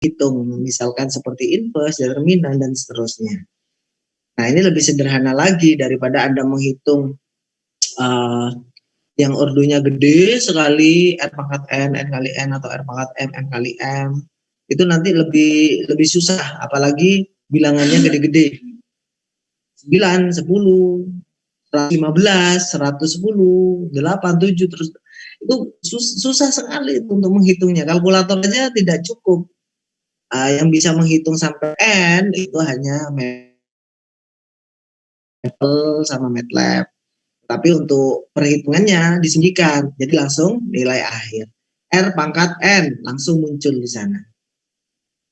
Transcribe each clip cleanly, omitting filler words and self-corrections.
hitung, misalkan seperti inverse, determinan, dan seterusnya. Nah, ini lebih sederhana lagi daripada Anda menghitung yang ordonya gede sekali, R pangkat N kali N, atau R pangkat M kali M. Itu nanti lebih susah, apalagi bilangannya gede-gede. 9, 10, 115, 110, 8, 7, terus itu susah sekali untuk menghitungnya. Kalkulator aja tidak cukup. Yang bisa menghitung sampai N itu hanya Maple sama MATLAB. Tapi untuk perhitungannya disembunyikan, jadi langsung nilai akhir. R pangkat N langsung muncul di sana.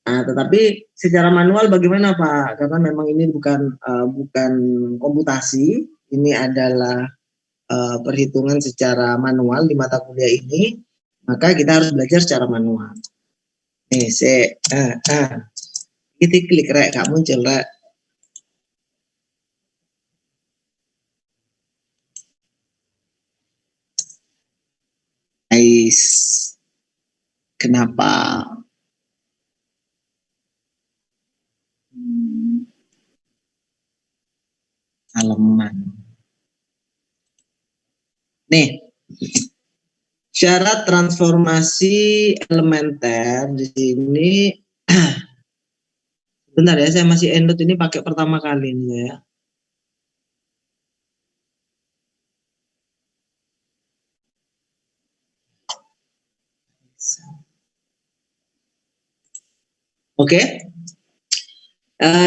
Nah, tetapi secara manual bagaimana Pak? Karena memang ini bukan komputasi, ini adalah perhitungan secara manual di mata kuliah ini, maka kita harus belajar secara manual. Nih, kita klik rek, gak muncul rek. Guys, kenapa? Halaman. Nih, syarat transformasi elementer di sini. Bentar ya, saya masih EndNote ini pakai pertama kali nih ya. Oke.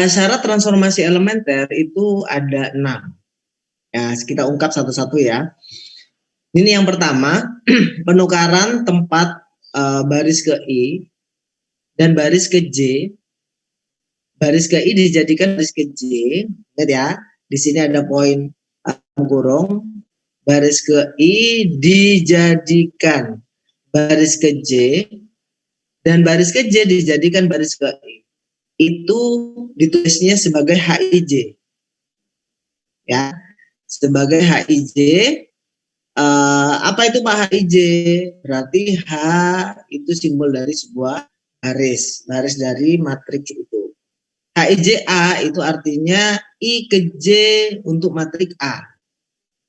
Syarat transformasi elementer itu ada 6. Ya, kita ungkap satu-satu ya. Ini yang pertama, penukaran tempat baris ke I dan baris ke J. Baris ke I dijadikan baris ke J. Lihat ya, di sini ada poin kurung. Baris ke I dijadikan baris ke J dan baris ke J dijadikan baris ke I. Itu ditulisnya sebagai HIJ. Ya, sebagai HIJ. Apa itu Pak HIJ? Berarti H itu simbol dari sebuah baris dari matriks itu. HIJA itu artinya I ke J untuk matrik A.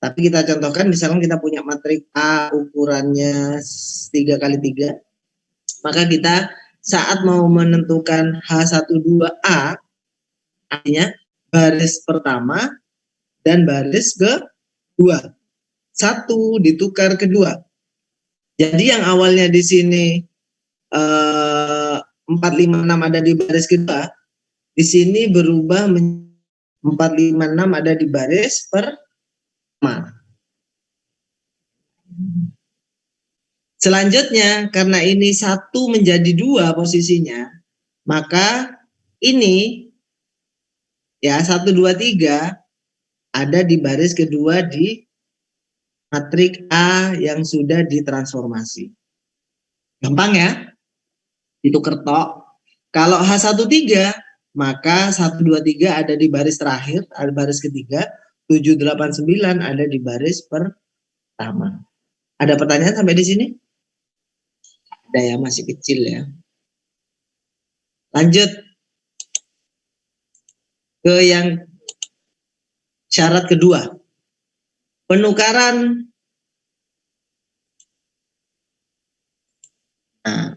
Tapi kita contohkan, misalkan kita punya matrik A ukurannya 3x3, maka kita saat mau menentukan H12A, artinya baris pertama dan baris kedua. 1 ditukar kedua. Jadi yang awalnya di sini 4, 5, 6 ada di baris kedua, di sini berubah 4, 5, 6 ada di baris pertama. Selanjutnya, karena ini 1 menjadi 2 posisinya, maka ini ya 1, 2, 3 ada di baris kedua di matrik A yang sudah ditransformasi. Gampang ya? Itu kertok. Kalau H13, maka 1, 2, 3 ada di baris terakhir, ada baris ketiga, 7, 8, 9 ada di baris pertama. Ada pertanyaan sampai di sini? Ada ya, masih kecil ya. Lanjut ke yang syarat kedua. Penukaran. Nah,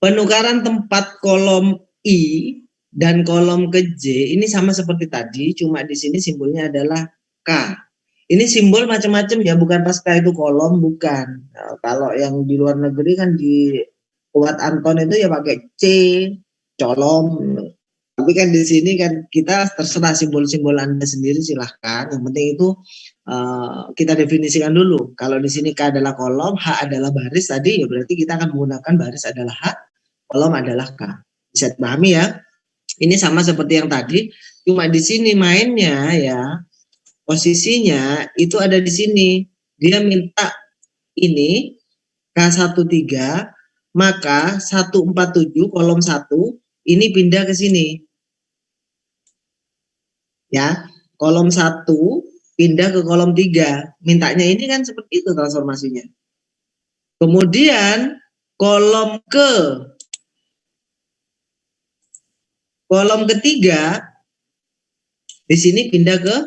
penukaran tempat kolom I dan kolom ke J ini sama seperti tadi, cuma di sini simbolnya adalah K. Ini simbol macam-macam ya, bukan pas K itu kolom, bukan. Nah, kalau yang di luar negeri kan di Kuat Anton itu ya pakai C, colom. Tapi kan di sini kan kita terserah simbol-simbol Anda sendiri, silahkan. Yang penting itu kita definisikan dulu. Kalau di sini K adalah kolom, H adalah baris tadi, ya berarti kita akan menggunakan baris adalah H, kolom adalah K. Bisa dipahami ya? Ini sama seperti yang tadi, cuma di sini mainnya ya, posisinya itu ada di sini. Dia minta ini K13, maka 147 kolom 1 ini pindah ke sini. Ya, kolom 1 pindah ke kolom 3. Mintanya ini kan seperti itu transformasinya. Kemudian kolom ke Kolom ketiga di sini pindah ke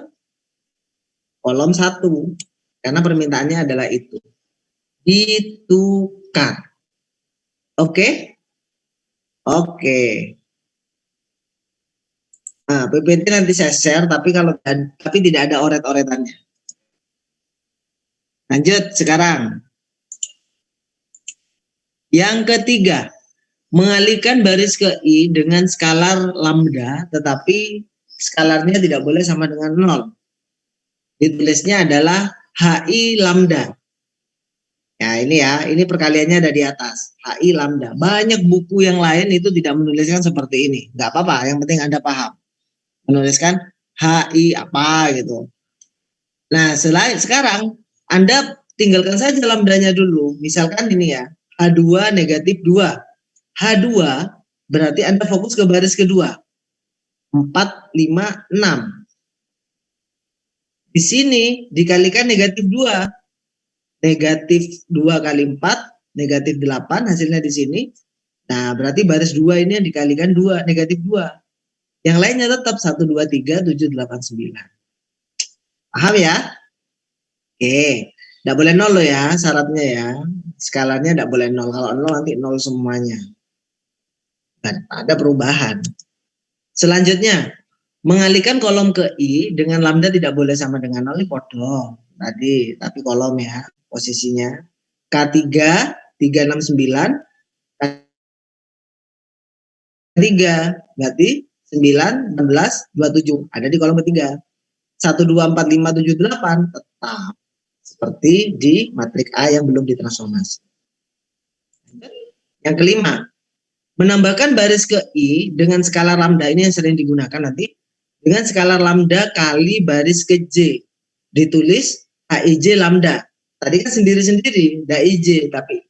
kolom 1 karena permintaannya adalah itu. Ditukar. Oke? Oke. Nah, PPT nanti saya share tapi tidak ada oret-oretannya. Lanjut sekarang. Yang ketiga, mengalihkan baris ke I dengan skalar lambda, tetapi skalarnya tidak boleh sama dengan 0. Ditulisnya adalah HI lambda. Ya ini perkaliannya ada di atas. HI lambda. Banyak buku yang lain itu tidak menuliskan seperti ini. Nggak apa-apa, yang penting Anda paham. Menuliskan HI apa gitu. Nah, sekarang Anda tinggalkan saja lambdanya dulu. Misalkan ini ya, H2 negatif 2. H2 berarti Anda fokus ke baris kedua. 4, 5, 6. Di sini dikalikan negatif 2. Negatif 2 kali 4, negatif 8 hasilnya di sini. Nah, berarti baris 2 ini yang dikalikan 2, negatif 2. Yang lainnya tetap 1, 2, 3, 7, 8, 9. Paham ya? Oke. Tidak boleh 0 loh ya syaratnya ya. Skalanya tidak boleh 0. Kalau 0 nanti 0 semuanya. Dan ada perubahan. Selanjutnya, mengalihkan kolom ke I dengan lambda tidak boleh sama dengan 0. Ini podo tadi, tapi kolom ya posisinya. K3, 369. K3, berarti 9, 16, 27. Ada di kolom ketiga. 1, 2, 4, 5, 7, 8. Tetap. Seperti di matrik A yang belum ditransformasi. Yang kelima, menambahkan baris ke I dengan skala lambda, ini yang sering digunakan nanti, dengan skala lambda kali baris ke J. Ditulis HIJ lambda. Tadi kan sendiri-sendiri, tidak IJ, tapi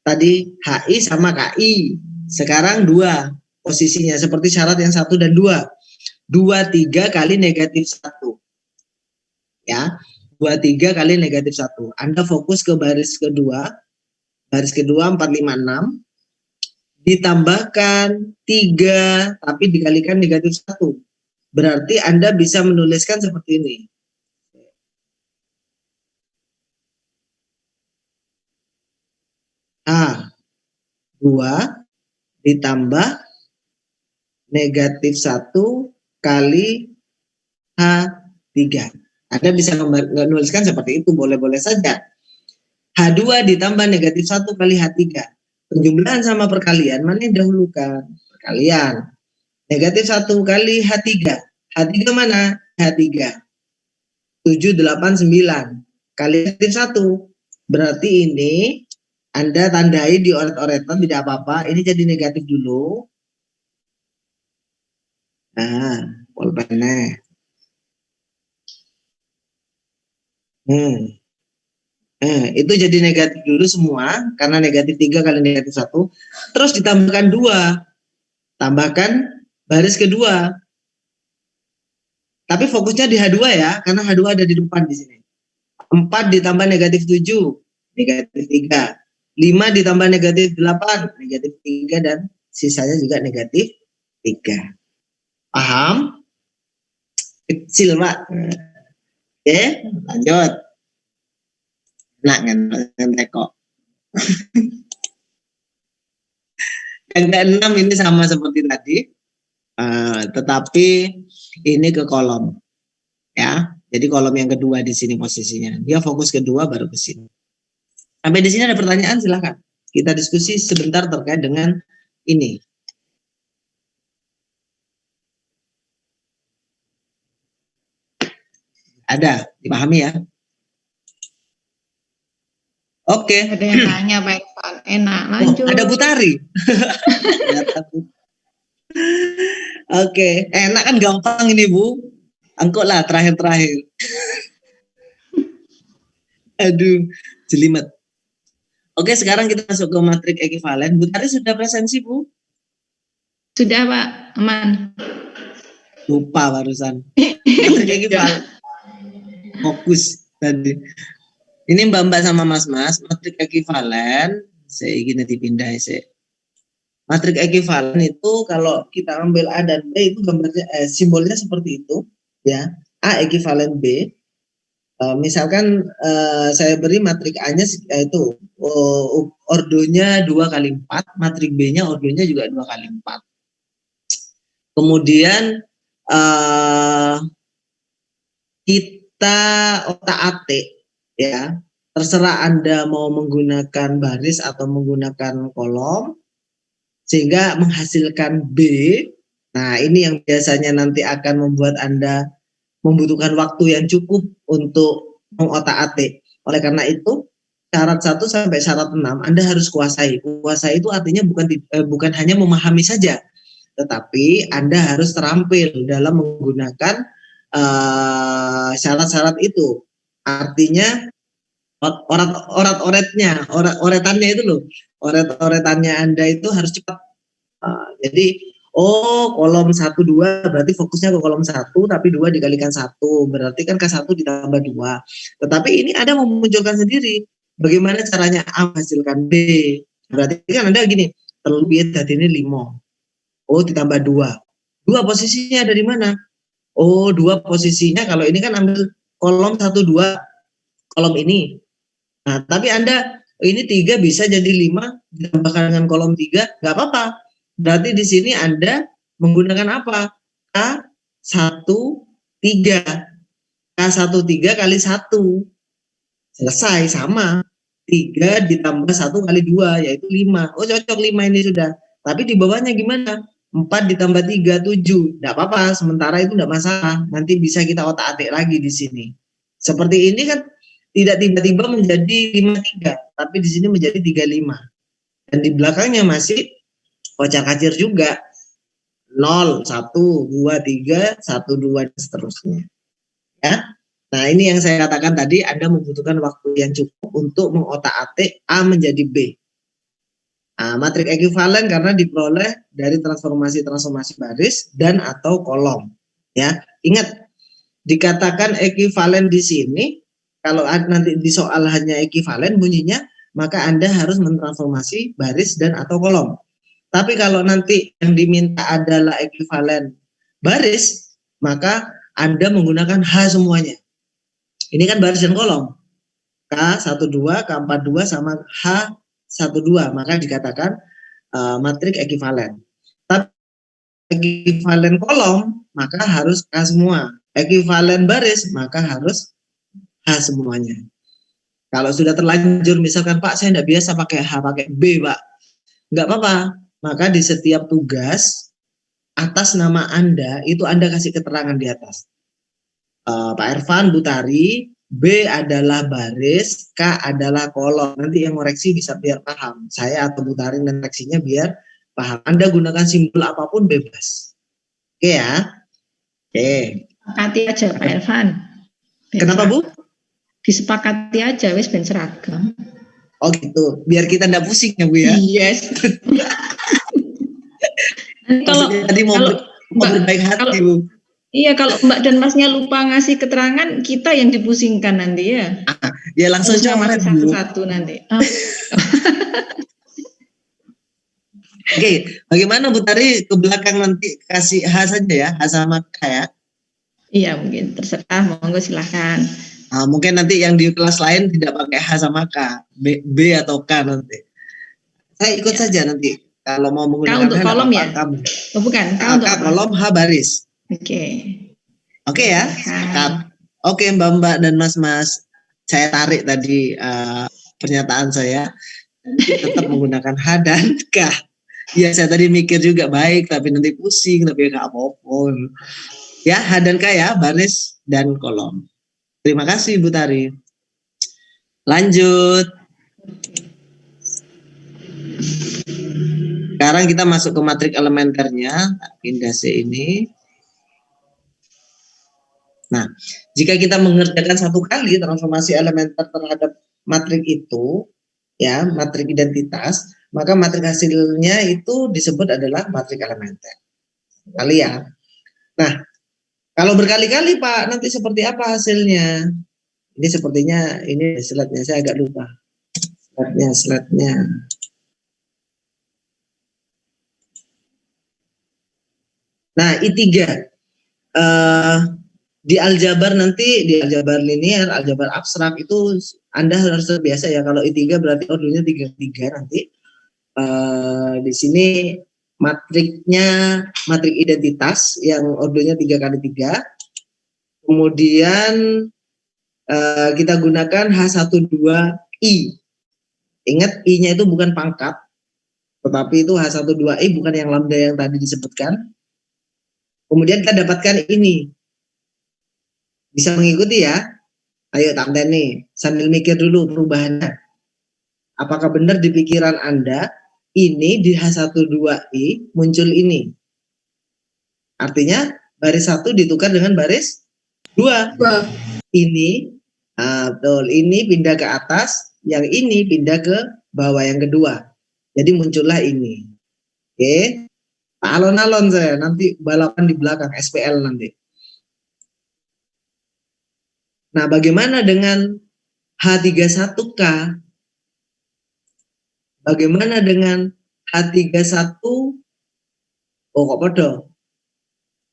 tadi HI sama KI. Sekarang 2 posisinya, seperti syarat yang 1 dan 2. 2, 3 kali negatif 1. Ya. 2, 3 kali negatif 1. Anda fokus ke baris kedua. Baris kedua 4, 5, 6. Ditambahkan 3, tapi dikalikan negatif 1. Berarti Anda bisa menuliskan seperti ini. A2 ditambah negatif 1 kali H3. Anda bisa menuliskan seperti itu, boleh-boleh saja. H2 ditambah negatif 1 kali H3. Penjumlahan sama perkalian, mana yang dahulukan? Perkalian. Negatif 1 kali H3. H3 mana? H3. 7, 8, 9. Kali negatif 1. Berarti ini Anda tandai di oret-oretan, tidak apa-apa. Ini jadi negatif dulu. Nah, pulpennya. Itu jadi negatif dulu semua, karena negatif 3 kali negatif 1. Terus ditambahkan 2. Tambahkan baris kedua. Tapi fokusnya di H2 ya, karena H2 ada di depan di sini. 4 ditambah negatif 7, negatif 3. 5 ditambah negatif 8, negatif 3, dan sisanya juga negatif 3. Paham? Kecil, Pak. Oke, lanjut. Nah, ngentek kok. Yang ke-6 ini sama seperti tadi, tetapi ini ke kolom, ya. Jadi kolom yang kedua di sini posisinya. Dia fokus kedua baru ke sini. Sampai di sini ada pertanyaan, silakan. Kita diskusi sebentar terkait dengan ini. Ada, dipahami ya? Oke. Ada yang tanya Pak Irfan. Enak, lanjut. Ada Butari. Oke, enak kan, gampang ini Bu. Angkut lah terakhir-terakhir. Aduh, jelimet. Oke, sekarang kita masuk ke matrik ekivalen. Butari sudah presensi Bu? Sudah Pak, aman. Lupa barusan. Matrik ekivalen. Fokus tadi. Ini Mbak-mbak sama Mas-mas, matrik ekivalen. Saya ingin dipindah sih. Matrik ekivalen itu kalau kita ambil A dan B itu gambarnya simbolnya seperti itu ya. A ekivalen B. Misalkan saya beri matrik A-nya itu ordonya 2 kali 4, matrik B-nya ordonya juga 2 kali 4. Kemudian kita otak-atik ya. Terserah Anda mau menggunakan baris atau menggunakan kolom sehingga menghasilkan B. Nah, ini yang biasanya nanti akan membuat Anda membutuhkan waktu yang cukup untuk mengotak-atik. Oleh karena itu, syarat 1 sampai syarat 6 Anda harus kuasai. Kuasai itu artinya bukan hanya memahami saja, tetapi Anda harus terampil dalam menggunakan syarat-syarat itu. Artinya oretannya itu loh. Oretannya Anda itu harus cepat. Jadi kolom 1, 2 berarti fokusnya ke kolom 1, tapi 2 dikalikan 1 berarti kan ke 1 ditambah 2. Tetapi ini Anda memunculkan sendiri bagaimana caranya A menghasilkan B. Berarti kan Anda gini, terlebih tadi ini 5. Ditambah 2. 2 posisinya ada di mana? 2 posisinya kalau ini kan ambil kolom 1, 2 kolom ini. Nah, tapi Anda ini 3 bisa jadi 5 ditambahkan dengan kolom 3, nggak apa-apa. Berarti di sini Anda menggunakan apa? K13. K13 kali 1. Selesai, sama. 3 ditambah 1 kali 2, yaitu 5. Cocok 5 ini sudah. Tapi di bawahnya gimana? 4 ditambah 3, 7. Nggak apa-apa, sementara itu nggak masalah. Nanti bisa kita otak-atik lagi di sini. Seperti ini kan tidak tiba-tiba menjadi 53, tapi di sini menjadi 35. Dan di belakangnya masih kocak-kacir juga. 0, 1, 2, 3, 1, 2, dan seterusnya. Ya. Nah, ini yang saya katakan tadi, Anda membutuhkan waktu yang cukup untuk mengotak-atik A menjadi B. Matrik ekivalen karena diperoleh dari transformasi baris dan atau kolom. Ya, ingat dikatakan ekivalen di sini. Kalau nanti di soal hanya ekivalen bunyinya, maka Anda harus mentransformasi baris dan atau kolom. Tapi kalau nanti yang diminta adalah ekivalen baris, maka Anda menggunakan H semuanya. Ini kan baris dan kolom. K12, K42 sama H12, maka dikatakan matrik ekivalen. Tapi ekivalen kolom, maka harus K semua. Ekivalen baris, maka harus H semuanya. Kalau sudah terlanjur misalkan Pak saya tidak biasa pakai H, pakai B Pak, nggak apa-apa. Maka di setiap tugas atas nama Anda itu Anda kasih keterangan di atas. Pak Ervan, Butari, B adalah baris, K adalah kolom. Nanti yang koreksi bisa biar paham. Saya atau Butari dan koreksinya biar paham. Anda gunakan simbol apapun bebas. Oke ya. Oke. Sepakati aja Pak Ervan. Kenapa Bu? Disepakati aja wis ben seragam. Oh gitu, biar kita nggak pusing ya Bu ya. Yes. Kalau tadi mau berbaik hati Bu. Iya, kalau Mbak dan Masnya lupa ngasih keterangan, kita yang dipusingkan nanti ya. Ya langsung coba satu-satu nanti. Oke, bagaimana Bu Tari ke belakang nanti kasih H saja ya, H sama K ya? Iya mungkin terserah, monggo silahkan. Mungkin nanti yang di kelas lain tidak pakai H sama K, B atau K nanti. Saya ikut saja nanti kalau mau menggunakan K untuk kolom ya? Kamu. Oh bukan, K untuk kolom, H baris. Oke ya. Oke Mbak dan Mas. Saya tarik tadi pernyataan saya. Tetap menggunakan H dan K. Ya saya tadi mikir juga baik, tapi nanti pusing, tapi nggak apa-apa. Ya H dan K ya, baris dan kolom. Terima kasih Bu Tari. Lanjut. Sekarang kita masuk ke matrik elementernya, pindah C ini. Nah, jika kita mengerjakan satu kali transformasi elementer terhadap matrik itu, ya matrik identitas, maka matrik hasilnya itu disebut adalah matrik elementer. Kali ya. Nah, kalau berkali-kali Pak, nanti seperti apa hasilnya? Ini sepertinya ini slide-nya saya agak lupa. Slide-nya. Nah, I3 di aljabar nanti, di aljabar linear, aljabar abstrak itu Anda harus terbiasa ya, kalau I3 berarti ordernya 3 nanti. Di sini matriknya matrik identitas yang ordernya 3x3. Kemudian kita gunakan H12I. Ingat, I-nya itu bukan pangkat, tetapi itu H12I, bukan yang lambda yang tadi disebutkan. Kemudian kita dapatkan ini. Bisa mengikuti ya? Ayo Tante nih, sambil mikir dulu perubahannya. Apakah benar di pikiran Anda, ini di H12I muncul ini? Artinya baris 1 ditukar dengan baris 2. Ini, betul, ini pindah ke atas, yang ini pindah ke bawah yang kedua. Jadi muncullah ini. Oke. Alon-alon saya, nanti balapan di belakang, SPL nanti. Nah, bagaimana dengan H31K? Bagaimana dengan H31? Oh, kok podo?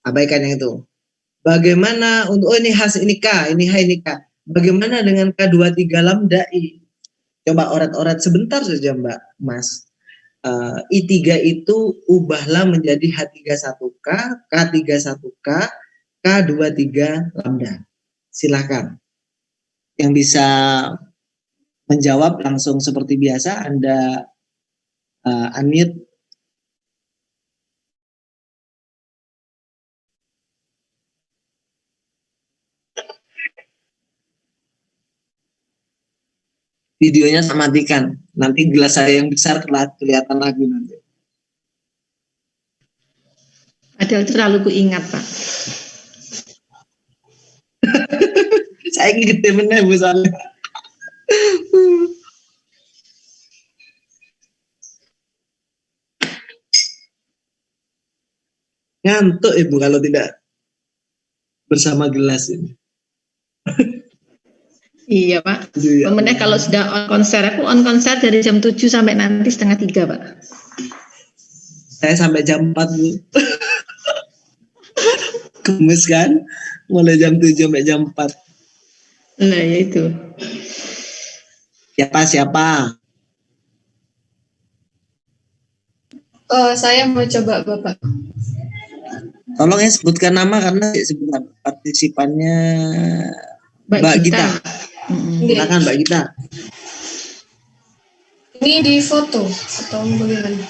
Abaikan yang itu. Bagaimana untuk, oh ini H, ini K, ini H, ini K. Bagaimana dengan K23 lambda I? Coba oret-oret sebentar saja Mbak Mas. I3 itu ubahlah menjadi H31K, K31K, K23 lambda. Silakan. Yang bisa menjawab langsung seperti biasa, Anda unmute. Videonya saya matikan. Nanti gelas saya yang besar kelihatan lagi nanti. Padahal terlalu kuingat, Pak. Saya gede meneh Bu soalnya. Ngantuk Ibu kalau tidak bersama gelas ini. Iya Pak. Iya. Pemenang kalau sudah on konser, aku on konser dari jam 7 sampai nanti 2:30 Pak. Saya sampai jam 4 Bu. Gemes kan? Mulai jam 7 sampai jam 4. Nah ya itu. Siapa? Saya mau coba Bapak. Tolong ya sebutkan nama karena sebentar partisipannya Mbak Gita. Silakan Mbak Gita. Ini di foto atau bagaimana?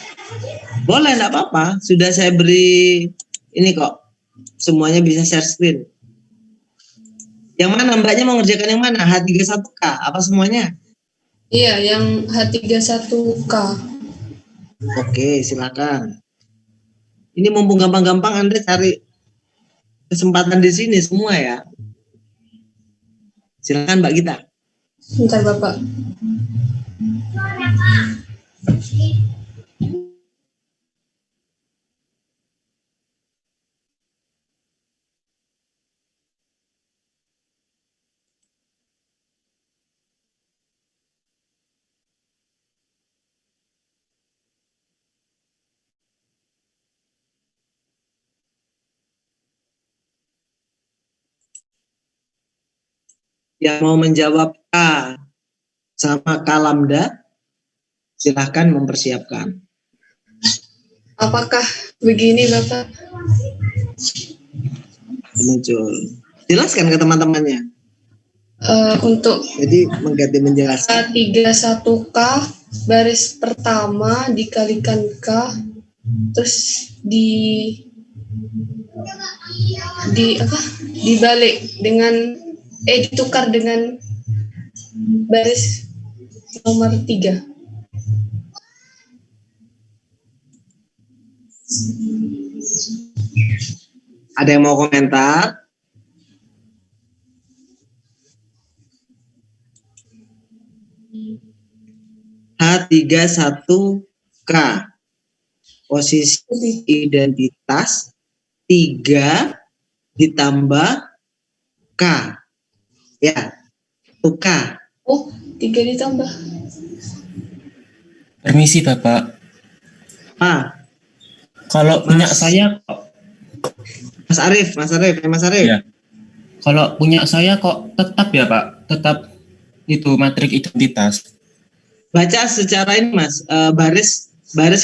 Boleh, enggak apa-apa. Sudah saya beri ini kok. Semuanya bisa share screen. Yang mana Mbaknya mau ngerjakan yang mana? H31K apa semuanya? Iya, yang H31K. Oke, silakan. Ini mumpung gampang-gampang Anda cari kesempatan di sini semua ya. Silakan Mbak Gita. Bentar Bapak. Yang mau menjawab K sama K lambda, silahkan mempersiapkan. Apakah begini Bapak? Muncul. Jelaskan ke teman-temannya. Untuk Jadi mengganti menjelaskan. H31K baris pertama dikalikan K, terus dibalik dengan ditukar dengan baris nomor 3. Ada yang mau komentar? H31K posisi identitas 3 ditambah K. Ya, itu K. Oh, 3 ditambah. Permisi Bapak. Ah, Kalau punya saya Mas Arif. Iya. Kalau punya saya kok tetap ya Pak, tetap itu matrik identitas. Baca secara ini Mas, baris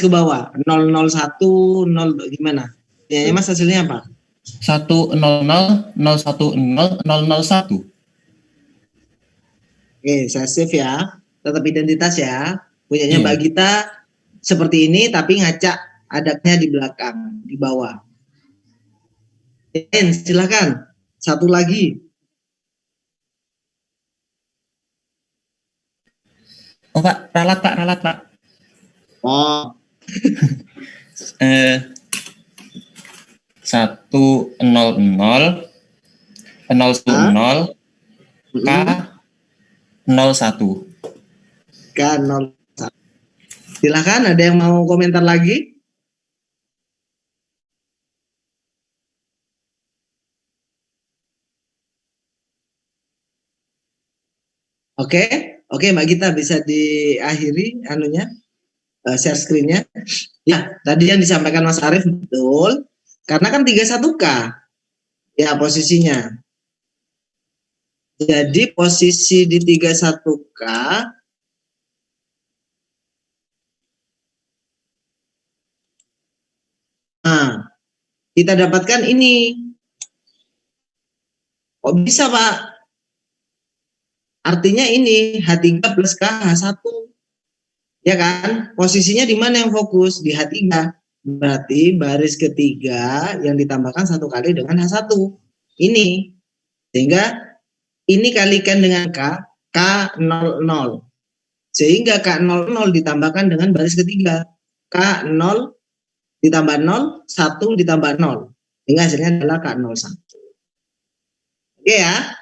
ke bawah 001 0 gimana? Ya Mas hasilnya apa? 100 010 001. Oke, saya save ya. Tetap identitas ya. Punyanya Iya. Mbak Gita seperti ini tapi ngacak adaknya di belakang, di bawah. Silakan. Satu lagi. Oh Pak, ralat Pak. Oh, 100 010 K 01. kan 01. Silakan, ada yang mau komentar lagi? Oke, Mbak Gita bisa diakhiri anunya, share screen-nya. Ya, tadi yang disampaikan Mas Arief betul. Karena kan 31K ya posisinya. Jadi posisi di 31K nah, kita dapatkan ini. Kok bisa, Pak? Artinya ini H3 plus K H1. Ya kan? Posisinya di mana yang fokus? Di H3. Berarti baris ketiga yang ditambahkan satu kali dengan H1. Ini. Sehingga ini kalikan dengan K00. Sehingga K00 ditambahkan dengan baris ketiga. K0 ditambah 0, 1 ditambah 0. Sehingga hasilnya adalah K01. Oke ya?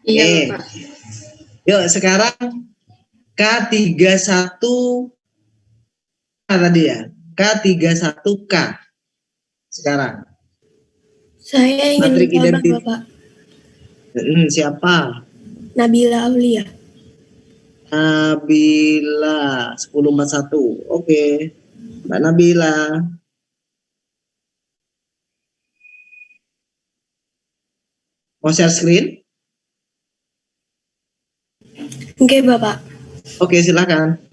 Iya, Oke. Bapak. Yuk sekarang K31 tadi ya. K31K. Sekarang. Saya ingin Matrik mencoba, identitas. Bapak. Siapa? Nabila Aulia. Nabila 1041. Oke. Mbak Nabila. Mau share screen? Oke, Bapak. Oke, silakan.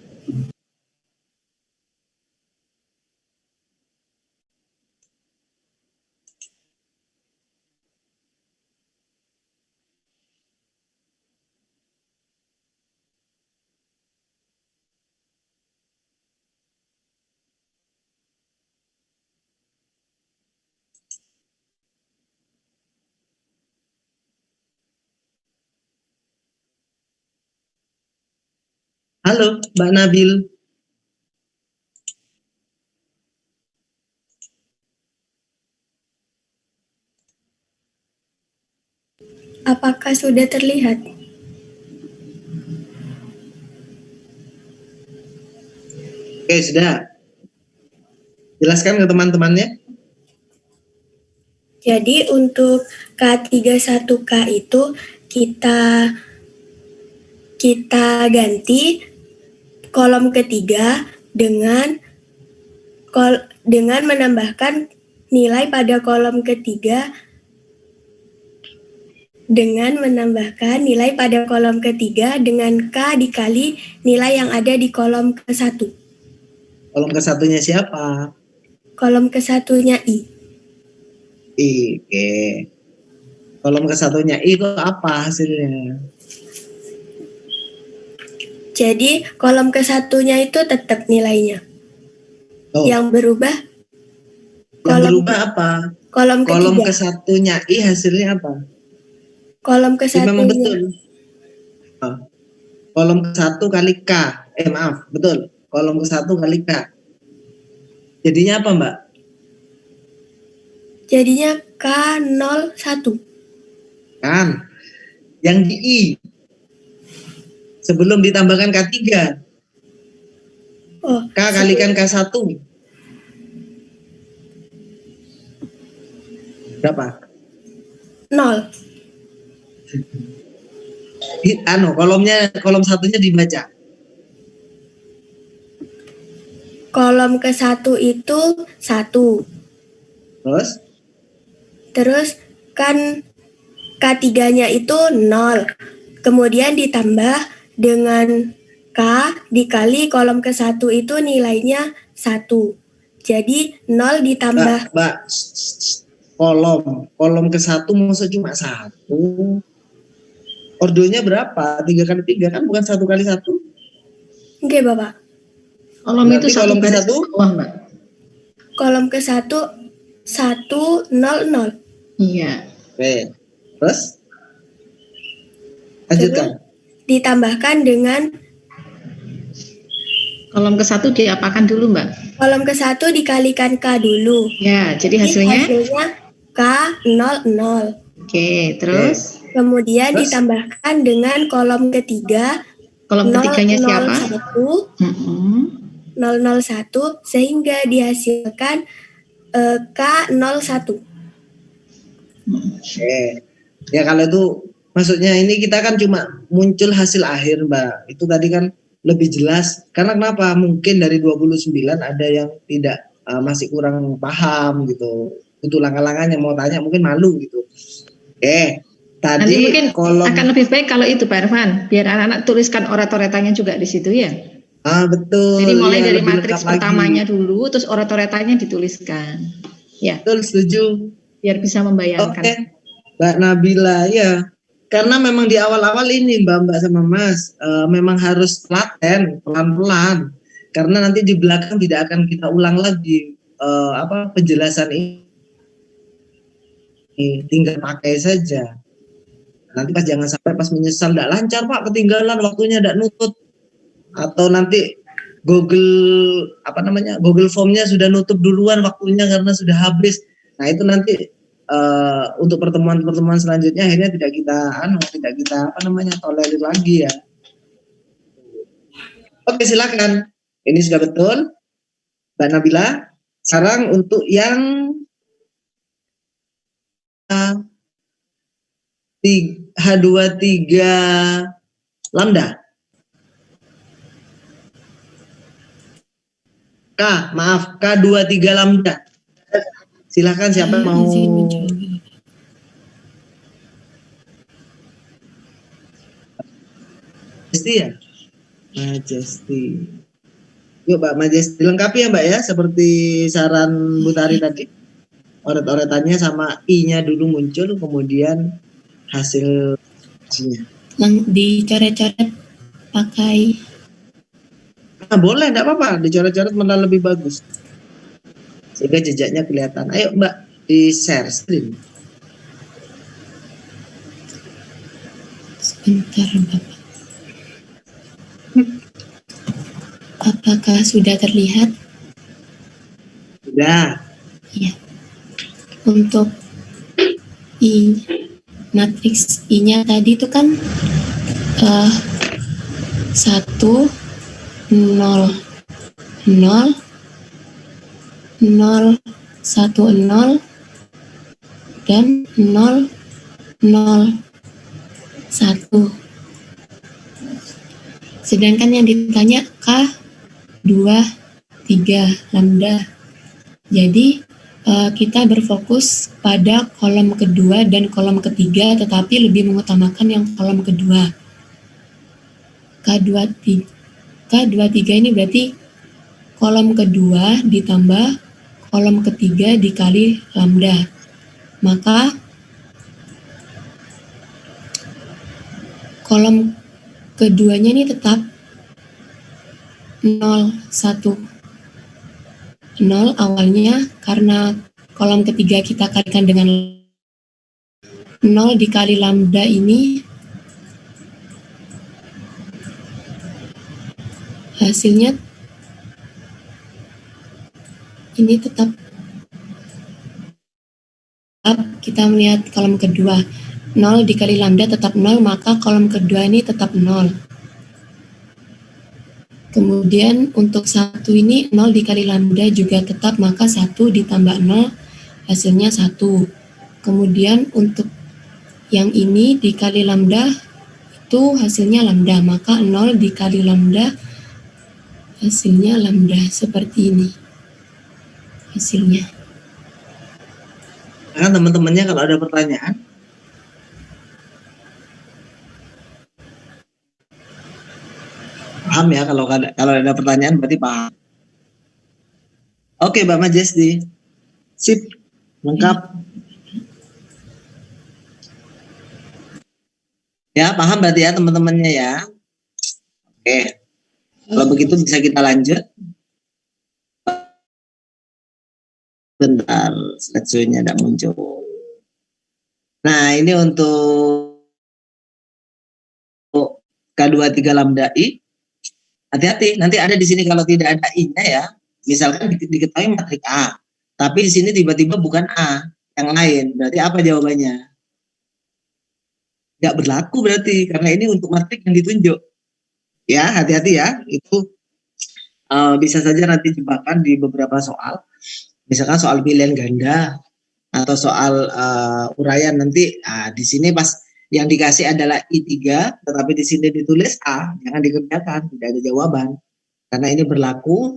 Halo, Mbak Nabil. Apakah sudah terlihat? Oke, sudah. Jelaskan ke teman-temannya. Jadi untuk K31K itu kita ganti kolom ketiga dengan menambahkan nilai pada kolom ketiga dengan K dikali nilai yang ada di kolom ke-1. Kolom ke-1-nya siapa? Kolom ke-1-nya I. Oke. Kolom ke-1-nya I itu apa hasilnya? Jadi kolom ke-1-nya itu tetap nilainya. Oh. Yang berubah Apa? kolom Kolom ketiga. ke-1-nya I hasilnya apa? Kolom Ya, memang ke-1-nya. betul. Oh. Kolom ke-1 kali K. Maaf, betul. Kolom ke-1 kali K. Jadinya apa, Mbak? Jadinya K01. Kan. Yang di I. Sebelum ditambahkan K3. Oh, K kalikan K1. Berapa? 0. Kolom satunya dibaca. Kolom ke-1 itu 1. Terus? Terus kan K3-nya itu 0. Kemudian ditambah dengan K dikali kolom ke-1 itu nilainya 1. Jadi 0 ditambah Mbak, kolom ke-1 masa cuma 1? Ordonya berapa? 3 kali 3 kan, bukan 1 kali 1? Oke, Bapak. Kolom Berarti itu satu kolom garis ke-1? ke bawah, Mbak. Kolom ke-1 1 0 0. Iya. Oke. Terus? Lanjutkan. Ditambahkan dengan Kolom ke-1 diapakan dulu, Mbak? kolom ke-1 dikalikan K dulu. Ya, jadi Jadi hasilnya? K 0 0. Oke, terus? Kemudian Terus? ditambahkan dengan kolom ketiga Kolom ketiganya siapa? 001 sehingga dihasilkan K01. Oke. Ya kalau itu maksudnya ini kita kan cuma muncul hasil akhir, Mbak. Itu tadi kan lebih jelas. Karena kenapa? Mungkin dari 29 ada yang tidak masih kurang paham gitu. Untuk langkah-langkahnya mau tanya mungkin malu gitu. Oke. Tadi Nanti mungkin kolom akan lebih baik kalau itu, Pak Irfan. Biar anak-anak tuliskan oratoretanya juga di situ ya. betul. Jadi mulai ya, dari lebih matriks lengkap pertamanya lagi. dulu, terus oratoretanya dituliskan. Ya, Betul, setuju. biar bisa membayangkan. Oke, Mbak Nabila, ya. Karena memang di awal-awal ini Mbak sama Mas, memang harus telaten, pelan-pelan. Karena nanti di belakang tidak akan kita ulang lagi penjelasan ini. Tinggal pakai saja. Nanti pas jangan sampai pas menyesal, tidak lancar Pak, ketinggalan waktunya, tidak nutut. Atau nanti Google Form-nya sudah nutup duluan waktunya karena sudah habis. Nah itu nanti untuk pertemuan-pertemuan selanjutnya akhirnya tidak kita tolerir lagi ya. Oke, silakan. Ini sudah betul, Mbak Nabila. Sekarang untuk yang H23 lambda. K23 lambda. Silakan siapa mau. Majesti ya? Majesti. Yuk Mbak Majesti, lengkapi ya Mbak ya, seperti saran Bu Tari tadi. Oret-oretannya sama I-nya dulu muncul, kemudian hasilnya. Dicoret-coret pakai. Nah, boleh, enggak apa-apa, dicoret-coret malah lebih bagus. Sehingga jejaknya kelihatan. Ayo Mbak, di-share screen. Sebentar, Bapak. Apakah sudah terlihat? Sudah. Ya. Untuk matriks I-nya tadi itu kan 1 0 0 0 1 0 dan 0 0 1. Sedangkan yang ditanya K23 lambda. Jadi kita berfokus pada kolom kedua dan kolom ketiga, tetapi lebih mengutamakan yang kolom kedua. K23 ini berarti kolom kedua ditambah kolom ketiga dikali lambda. Maka kolom keduanya ini tetap 0 1. 0 awalnya karena kolom ketiga kita kalikan dengan 0 dikali lambda ini hasilnya ini tetap kita melihat kolom kedua 0 dikali lambda tetap 0, maka kolom kedua ini tetap 0. Kemudian untuk 1 ini 0 dikali lambda juga tetap, maka 1 ditambah 0 hasilnya 1. Kemudian untuk yang ini dikali lambda itu hasilnya lambda, maka 0 dikali lambda hasilnya lambda, seperti ini hasilnya. Kan teman-temannya kalau ada pertanyaan. Paham ya, kalau ada pertanyaan berarti paham. Oke, Mbak Majesty. Sip, lengkap. Ya, paham berarti ya teman-temannya ya. Oke. Kalau begitu bisa kita lanjut. Bentar, slideshow-nya tidak muncul. Nah, ini untuk K23 lambda I. Hati-hati, nanti ada di sini kalau tidak ada I-nya ya. Misalkan diketahui matrik A, tapi di sini tiba-tiba bukan A, yang lain. Berarti apa jawabannya? Nggak berlaku berarti, karena ini untuk matrik yang ditunjuk. Ya, hati-hati ya. Itu bisa saja nanti jebakan di beberapa soal. Misalkan soal pilihan ganda atau soal uraian nanti di sini pas yang dikasih adalah I3 tetapi di sini ditulis A, jangan dikerjakan, tidak ada jawaban. Karena ini berlaku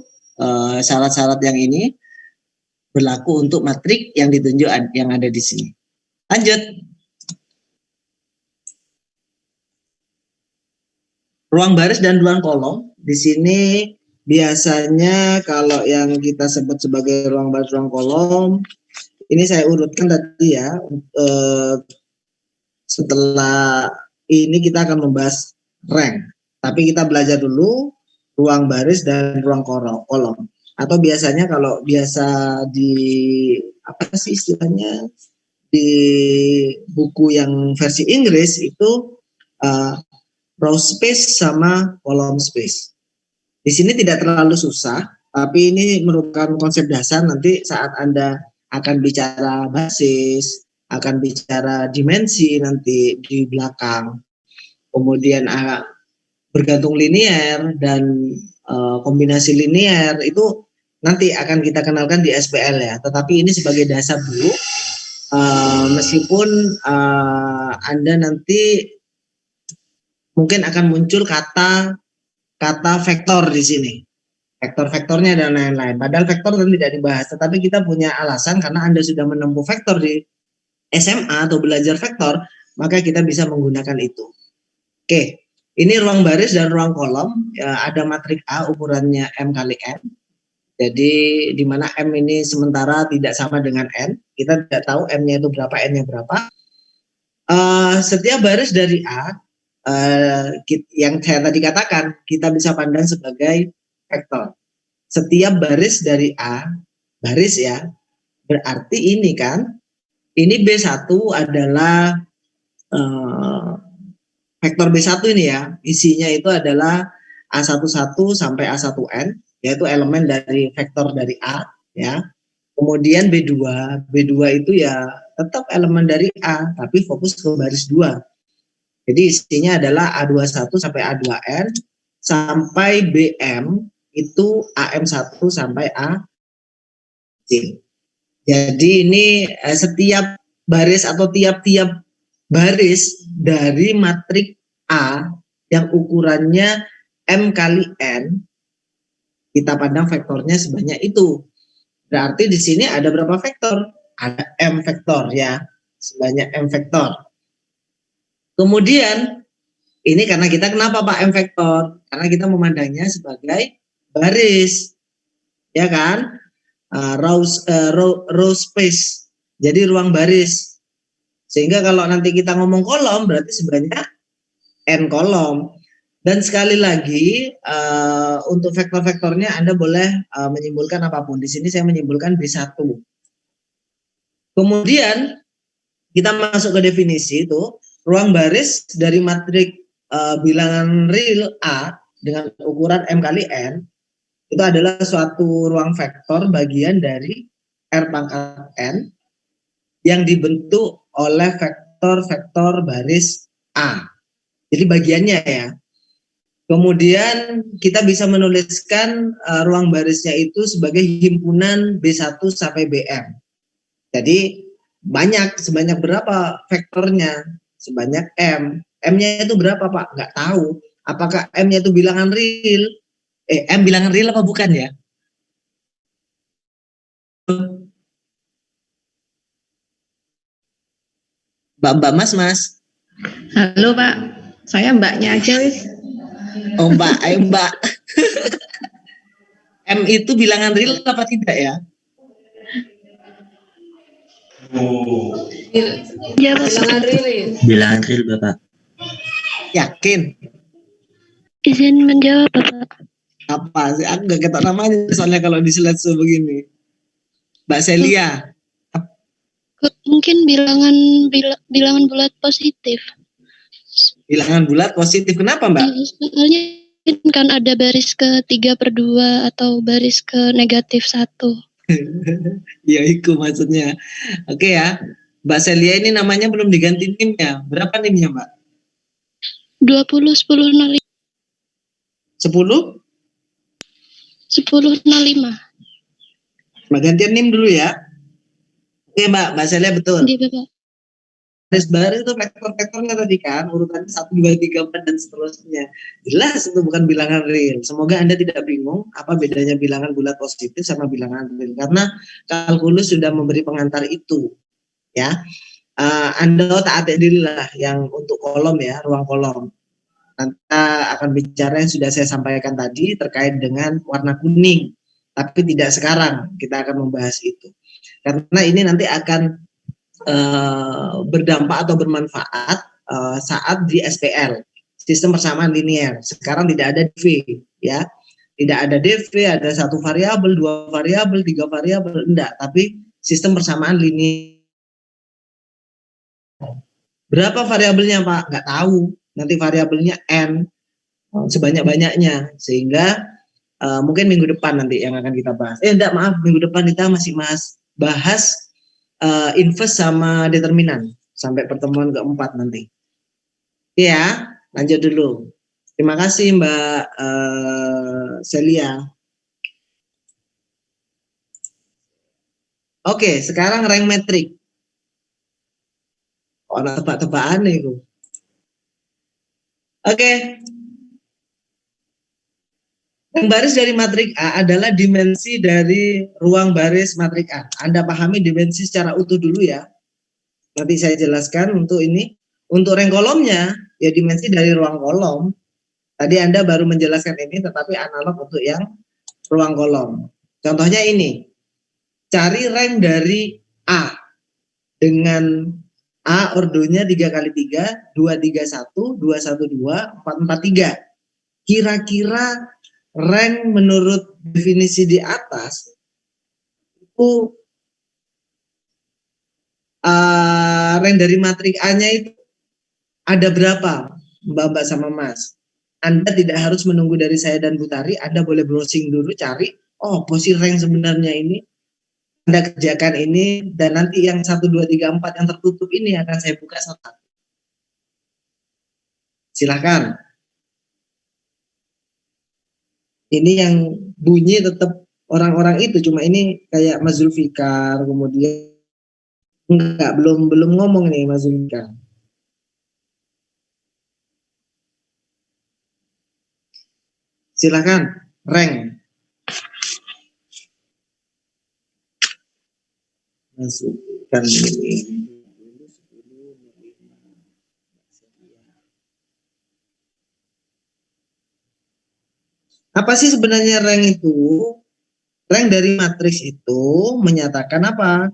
syarat-syarat yang ini berlaku untuk matrik yang ditunjuk yang ada di sini. Lanjut. Ruang baris dan ruang kolom di sini biasanya kalau yang kita sebut sebagai ruang baris, ruang kolom, ini saya urutkan tadi ya. Setelah ini kita akan membahas rank, tapi kita belajar dulu ruang baris dan ruang kolom. Atau biasanya kalau biasa di apa sih istilahnya di buku yang versi Inggris itu row space sama column space. Di sini tidak terlalu susah, tapi ini merupakan konsep dasar nanti saat Anda akan bicara basis, akan bicara dimensi nanti di belakang. Kemudian bergantung linier dan kombinasi linier itu nanti akan kita kenalkan di SPL ya. Tetapi ini sebagai dasar dulu, meskipun Anda nanti mungkin akan muncul kata vektor di sini, vektor-vektornya dan lain-lain. Padahal vektor tentu tidak dibahas, tetapi kita punya alasan karena Anda sudah menempuh vektor di SMA atau belajar vektor, maka kita bisa menggunakan itu. Oke, ini ruang baris dan ruang kolom. Ya, ada matrik A ukurannya M kali N. Jadi di mana M ini sementara tidak sama dengan N. Kita tidak tahu M-nya itu berapa, N-nya berapa. Setiap baris dari A yang saya tadi katakan kita bisa pandang sebagai vektor. Setiap baris dari A, baris ya, berarti ini kan, ini B1 adalah vektor B1 ini ya, isinya itu adalah A11 sampai A1N, yaitu elemen dari vektor dari A ya. Kemudian B2 itu ya tetap elemen dari A, tapi fokus ke baris 2. Jadi isinya adalah A21 sampai A2N sampai BM itu AM1 sampai AC. Jadi ini setiap baris atau tiap-tiap baris dari matrik A yang ukurannya M kali N, kita pandang vektornya sebanyak itu. Berarti di sini ada berapa vektor? Ada M vektor ya, sebanyak M vektor. Kemudian ini karena kita kenapa Pak M vektor? Karena kita memandangnya sebagai baris, ya kan? Row space. Jadi ruang baris. Sehingga kalau nanti kita ngomong kolom berarti sebanyak N kolom. Dan sekali lagi untuk vektor-vektornya Anda boleh menyimpulkan apapun. Di sini saya menyimpulkan B1. Kemudian kita masuk ke definisi itu. Ruang baris dari matrik bilangan real A dengan ukuran M kali N itu adalah suatu ruang vektor bagian dari R pangkat N yang dibentuk oleh vektor-vektor baris A. Jadi bagiannya ya. Kemudian kita bisa menuliskan ruang barisnya itu sebagai himpunan B1 sampai BM. Jadi sebanyak berapa vektornya? Sebanyak M. M-nya itu berapa Pak? Nggak tahu. Apakah M-nya itu bilangan real? M bilangan real apa bukan ya? Mbak, Mas. Halo Pak, saya mbaknya aja wis. Oh Mbak, ayo Mbak. M itu bilangan real apa tidak ya? Bilangan real. Bilangan real Bapak. Yakin? Izin menjawab Bapak. Apa sih? Aku gak ketok namanya soalnya kalau di slideshow begini. Mbak Celia. Mungkin bilangan bulat positif. Bilangan bulat positif. Kenapa Mbak? Soalnya kan ada baris ke 3/2 atau baris ke -1. Ya itu maksudnya. Oke ya. Mbak Celia ini namanya belum diganti NIM-nya. Berapa NIM-nya Mbak? 20 10 05. 10? 10 05. Mbak gantian NIM dulu ya. Oke Mbak Celia betul. Iya Bapak. Baris itu vektor-vektornya tadi kan, urutannya 1, 2, 3, 4 dan seterusnya. Jelas itu bukan bilangan real. Semoga Anda tidak bingung apa bedanya bilangan bulat positif sama bilangan real. Karena kalkulus sudah memberi pengantar itu. Ya, Anda taati dirilah yang untuk kolom ya, ruang kolom. Nanti akan bicara yang sudah saya sampaikan tadi terkait dengan warna kuning. Tapi tidak sekarang, kita akan membahas itu. Karena ini nanti akan berdampak atau bermanfaat saat di SPL, sistem persamaan linear. Sekarang tidak ada DV, ya, tidak ada DV, ada 1 variabel, 2 variabel, 3 variabel, enggak. Tapi sistem persamaan linear. Berapa variabelnya Pak? Nggak tahu. Nanti variabelnya n sebanyak-banyaknya, sehingga mungkin minggu depan nanti yang akan kita bahas. Enggak, maaf, minggu depan kita masih bahas inverse sama determinan sampai pertemuan keempat nanti. Ya, lanjut dulu. Terima kasih Mbak Celia. Oke, sekarang rank metrik. Oh, ada tebak-tebakan nih. Oke. Yang baris dari matrik A adalah dimensi dari ruang baris matrik A. Anda pahami dimensi secara utuh dulu ya. Nanti saya jelaskan untuk ini. Untuk rank kolomnya, ya dimensi dari ruang kolom. Tadi Anda baru menjelaskan ini, tetapi analog untuk yang ruang kolom. Contohnya ini. Cari rank dari A. Dengan A ordonya 3x3, 231, 212, 443. Kira-kira rank menurut definisi di atas itu rank dari matrik A-nya itu ada berapa Mbak sama Mas? Anda tidak harus menunggu dari saya dan Bu Tari, Anda boleh browsing dulu cari, oh posisi rank sebenarnya ini, Anda kerjakan ini, dan nanti yang 1, 2, 3, 4 yang tertutup ini akan saya buka satu. Silahkan. Ini yang bunyi tetap orang-orang itu, cuma ini kayak Mas Zulfikar, kemudian enggak, belum ngomong nih Mas Zulfikar. Silakan, rank. Masukkan ini. Apa sih sebenarnya rank itu? Rank dari matriks itu menyatakan apa?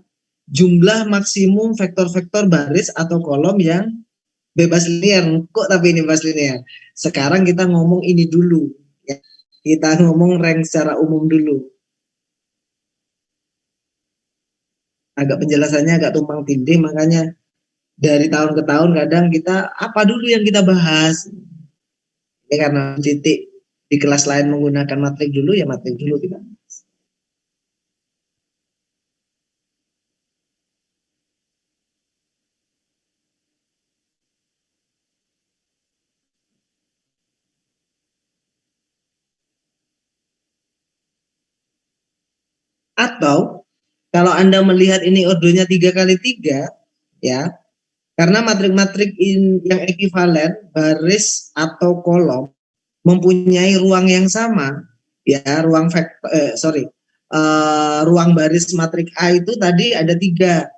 Jumlah maksimum vektor-vektor baris atau kolom yang bebas linear. Kok tapi ini bebas linear? Sekarang kita ngomong ini dulu. Ya. Kita ngomong rank secara umum dulu. Agak penjelasannya agak tumpang tindih, makanya dari tahun ke tahun kadang kita apa dulu yang kita bahas. Ya, karena titik di kelas lain menggunakan matrik dulu, ya matrik dulu kita. Atau kalau Anda melihat ini ordonya 3x3, ya, karena matrik-matrik yang ekuivalen baris atau kolom mempunyai ruang yang sama, ya, ruang ruang baris matrik A itu tadi ada 3.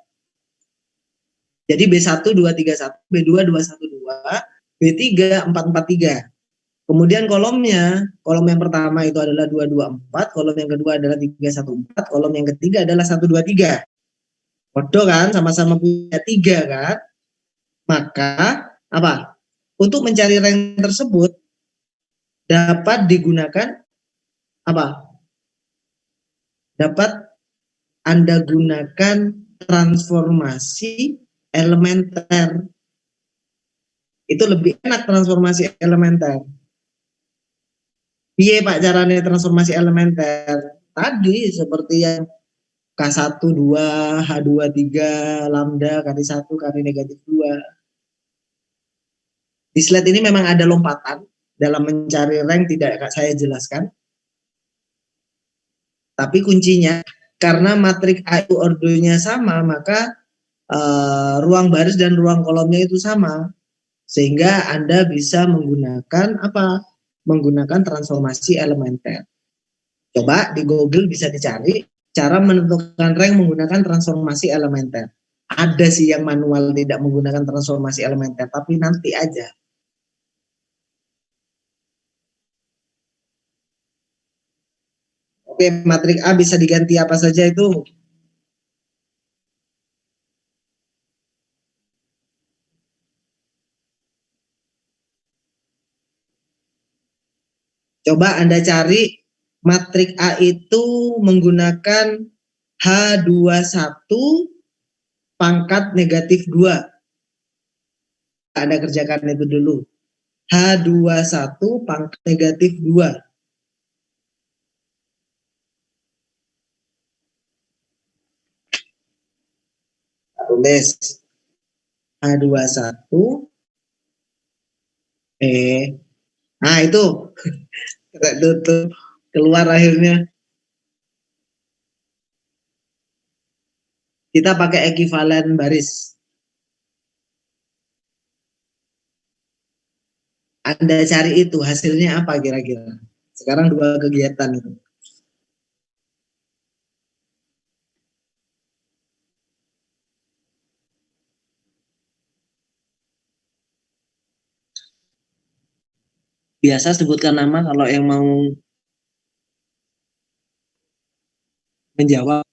Jadi B1 231, B2 212, B3 443. Kemudian kolom yang pertama itu adalah 224, kolom yang kedua adalah 314, kolom yang ketiga adalah 123. Bodoh kan, sama-sama punya 3 kan? Maka apa? Untuk mencari rank tersebut dapat digunakan apa? Dapat Anda gunakan transformasi elementer. Itu lebih enak transformasi elementer. Iya Pak caranya transformasi elementer? Tadi seperti yang K1, 2, H2, 3, lambda, kali 1, kali negatif 2. Di slide ini memang ada lompatan dalam mencari rank, tidak saya jelaskan. Tapi kuncinya, karena matrik A itu ordonya sama, maka ruang baris dan ruang kolomnya itu sama. Sehingga Anda bisa menggunakan apa? Menggunakan transformasi elementer. Coba di Google bisa dicari cara menentukan rank menggunakan transformasi elementer. Ada sih yang manual tidak menggunakan transformasi elementer, tapi nanti aja. Oke, matrik A bisa diganti apa saja itu? Coba Anda cari matrik A itu menggunakan H21 pangkat negatif 2. Anda kerjakan itu dulu. H21 pangkat negatif 2. Tulis H21 nah itu tutup keluar akhirnya. Kita pakai ekivalen baris. Anda cari itu hasilnya apa kira-kira? Sekarang 2 kegiatan itu. Biasa sebutkan nama kalau yang mau menjawab.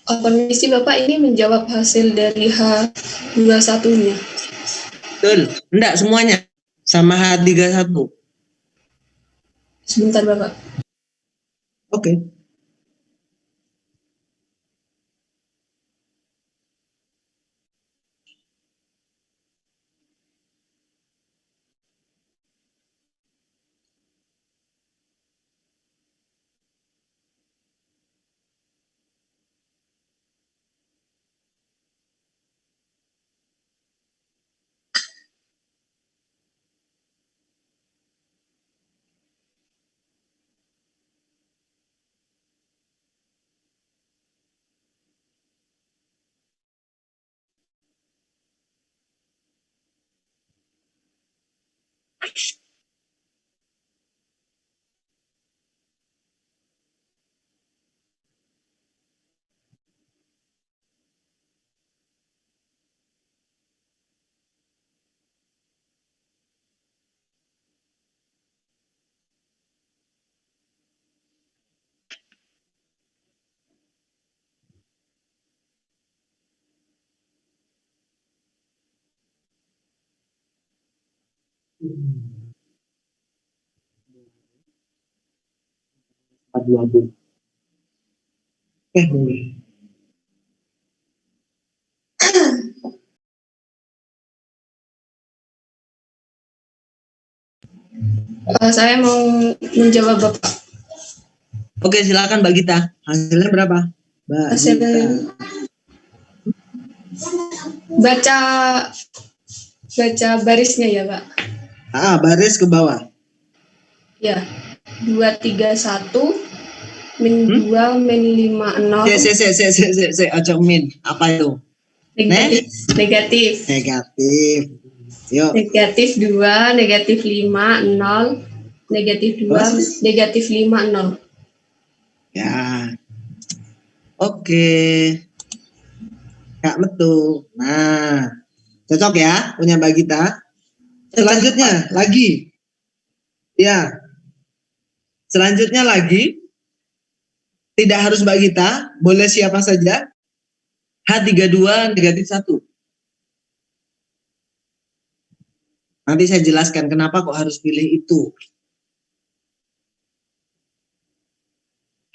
Permisi Bapak, ini menjawab hasil dari H21-nya. Betul, enggak semuanya sama H31. Sebentar Bapak. Oke. Saya mau menjawab Bapak. Oke, silakan Mbak Gita. Hasilnya berapa? Mbak Hasilnya Gita. baca barisnya ya Pak. Baris ke bawah. Ya. 231 min 2 min 50. Ojo min. Apa itu? Negatif. Negatif. Yuk. Negatif 2, negatif 5, 0, negatif 2, Terus? negatif 5, 0. Ya. Oke. Kak Metu. Nah, cocok ya punya Mbak Gita. Selanjutnya lagi. Ya. Selanjutnya lagi. Tidak harus Mbak Gita, boleh siapa saja. H32 negatif 1. Nanti saya jelaskan kenapa kok harus pilih itu.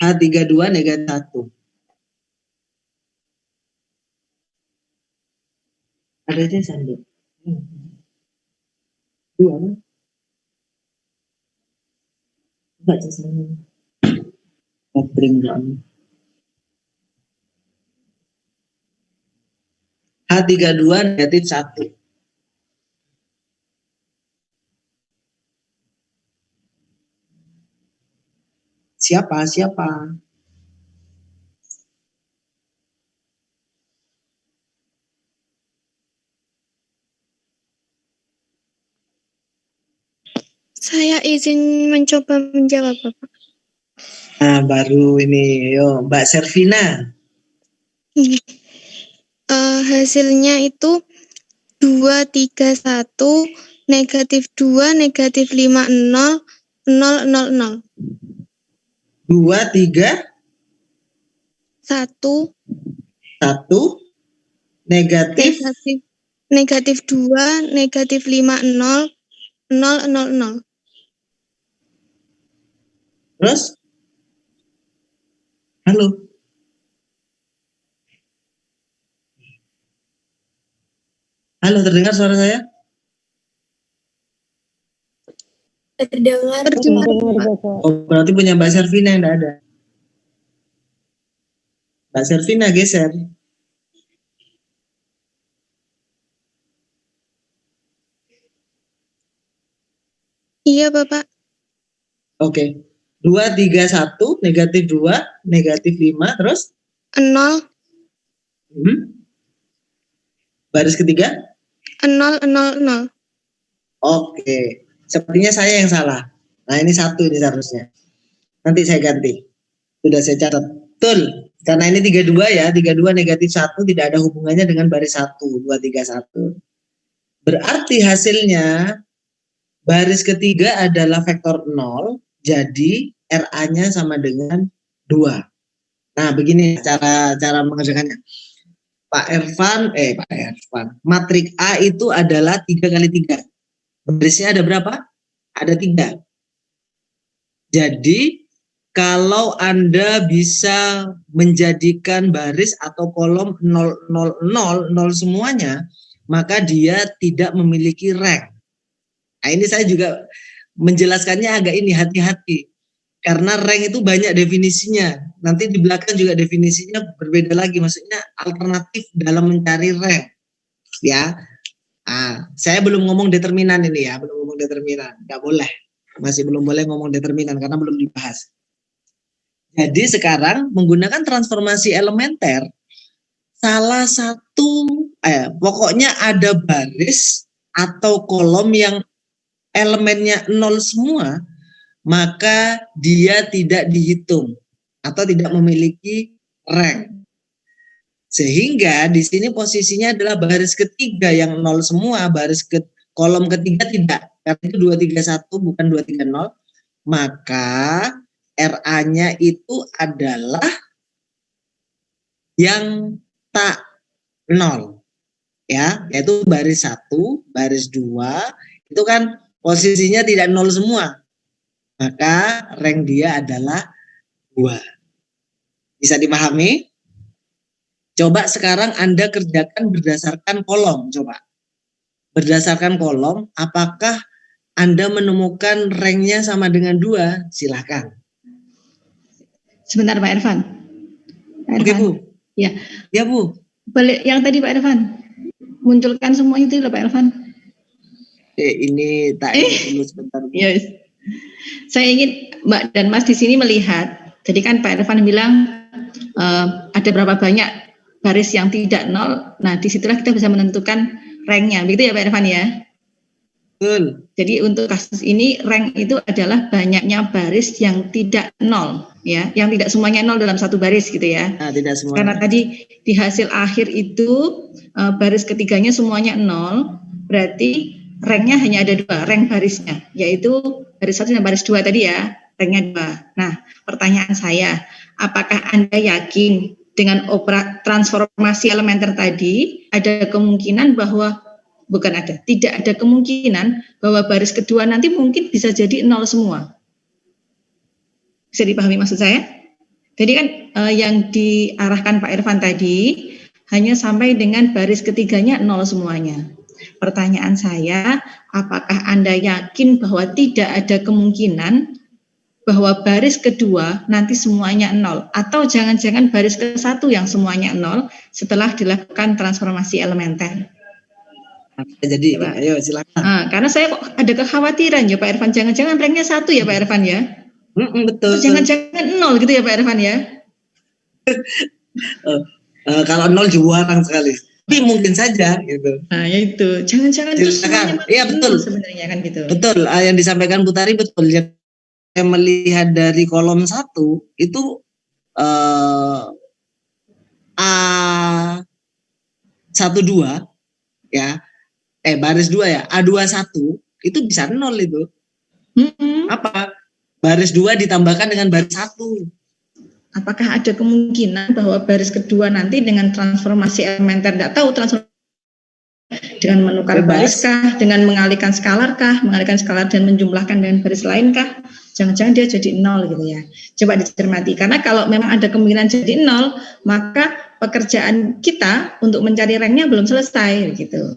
H32 negatif 1. Ada aja sanduk. Dua kan? Enggak sanduk. Bring down. H32 negatif 1. Siapa? Saya izin mencoba menjawab, Bapak. Nah, baru ini. Yo, Mbak Servina. Hasilnya itu 2, 3, 1, negatif 2, negatif 5, 0, 0, 0, 0. 2, 3, 1, 1, negatif. negatif 2, negatif 5, 0, 0, 0, 0. Terus? Halo. Halo, terdengar suara saya? Terdengar. Oh, berarti punya Mbak Servina yang enggak ada. Mbak Servina geser. Iya, Bapak. Oke. 2, 3, 1, negatif 2, negatif 5, terus? 0, Baris ketiga? 0, 0, 0. Oke. Sepertinya saya yang salah. Nah, ini 1 ini seharusnya. Nanti saya ganti. Sudah saya catat. Betul. Karena ini 32 ya. 32 negatif 1 tidak ada hubungannya dengan baris 1. 2, 3, 1. Berarti hasilnya baris ketiga adalah vektor 0. Jadi RA-nya sama dengan 2. Nah, begini cara mengerjakannya. Pak Ervan, matrik A itu adalah 3 kali 3. Barisnya ada berapa? Ada 3. Jadi, kalau Anda bisa menjadikan baris atau kolom 0, 0, 0, 0 semuanya, maka dia tidak memiliki rank. Nah, ini saya juga menjelaskannya agak ini, hati-hati. Karena rank itu banyak definisinya. Nanti di belakang juga definisinya berbeda lagi. Maksudnya alternatif dalam mencari rank. Ya. Nah, saya belum ngomong determinan ini ya. Belum ngomong determinan. Nggak boleh. Masih belum boleh ngomong determinan karena belum dibahas. Jadi sekarang menggunakan transformasi elementer. Salah satu, pokoknya ada baris atau kolom yang elemennya 0 semua, maka dia tidak dihitung atau tidak memiliki rank. Sehingga di sini posisinya adalah baris ketiga yang 0 semua, kolom ketiga tidak. Karena itu 231 bukan 230, maka RA-nya itu adalah yang tak 0. Ya, yaitu baris 1, baris 2 itu kan posisinya tidak 0 semua. Maka rank dia adalah 2. Bisa dipahami? Coba sekarang Anda kerjakan berdasarkan kolom. Coba. Berdasarkan kolom, apakah Anda menemukan ranknya sama dengan 2? Silahkan. Sebentar Pak Ervan. Oke Bu. Ya. Ya Bu. Balik yang tadi Pak Ervan. Munculkan semua itu loh Pak Ervan. Ini tak dulu sebentar. Yes. Saya ingin Mbak dan Mas di sini melihat, jadi kan Pak Ervan bilang ada berapa banyak baris yang tidak 0. Nah, disitulah kita bisa menentukan ranknya, begitu ya Pak Irfan ya? Betul. Jadi untuk kasus ini rank itu adalah banyaknya baris yang tidak nol, ya, yang tidak semuanya nol dalam satu baris gitu ya. Nah, tidak semuanya. Karena tadi di hasil akhir itu baris ketiganya semuanya nol, berarti ranknya hanya ada dua, rank barisnya, yaitu baris 1 dan baris 2 tadi ya, ranknya 2. Nah, pertanyaan saya, apakah Anda yakin dengan transformasi elementer tadi ada kemungkinan bahwa tidak ada kemungkinan bahwa baris kedua nanti mungkin bisa jadi nol semua? Bisa dipahami maksud saya? Jadi kan yang diarahkan Pak Irfan tadi hanya sampai dengan baris ketiganya nol semuanya. Pertanyaan saya, apakah Anda yakin bahwa tidak ada kemungkinan bahwa baris kedua nanti semuanya nol, atau jangan-jangan baris ke-1 yang semuanya nol setelah dilakukan transformasi elementer? Jadi, ayo silakan. Karena saya kok ada kekhawatiran ya Pak Irfan, jangan-jangan ranknya 1 ya Pak Irfan ya? Betul. Jangan-jangan nol gitu ya Pak Irfan ya? Kalau nol jarang sekali. Tapi mungkin saja gitu. Nah, ya itu. Jangan-jangan itu semuanya Iya betul. Sebenarnya kan gitu. Betul. Yang disampaikan Bu Tari betul. Saya melihat dari kolom 1 itu A12 ya. Baris 2 ya. A21 itu bisa nol itu. Apa? Baris 2 ditambahkan dengan baris 1. Apakah ada kemungkinan bahwa baris kedua nanti dengan transformasi elementer, tidak tahu transformasi dengan menukar baris kah, dengan mengalihkan skalar kah, mengalihkan skalar dan menjumlahkan dengan baris lain kah, jangan-jangan dia jadi nol gitu ya. Coba dicermati, karena kalau memang ada kemungkinan jadi nol, maka pekerjaan kita untuk mencari ranknya belum selesai gitu.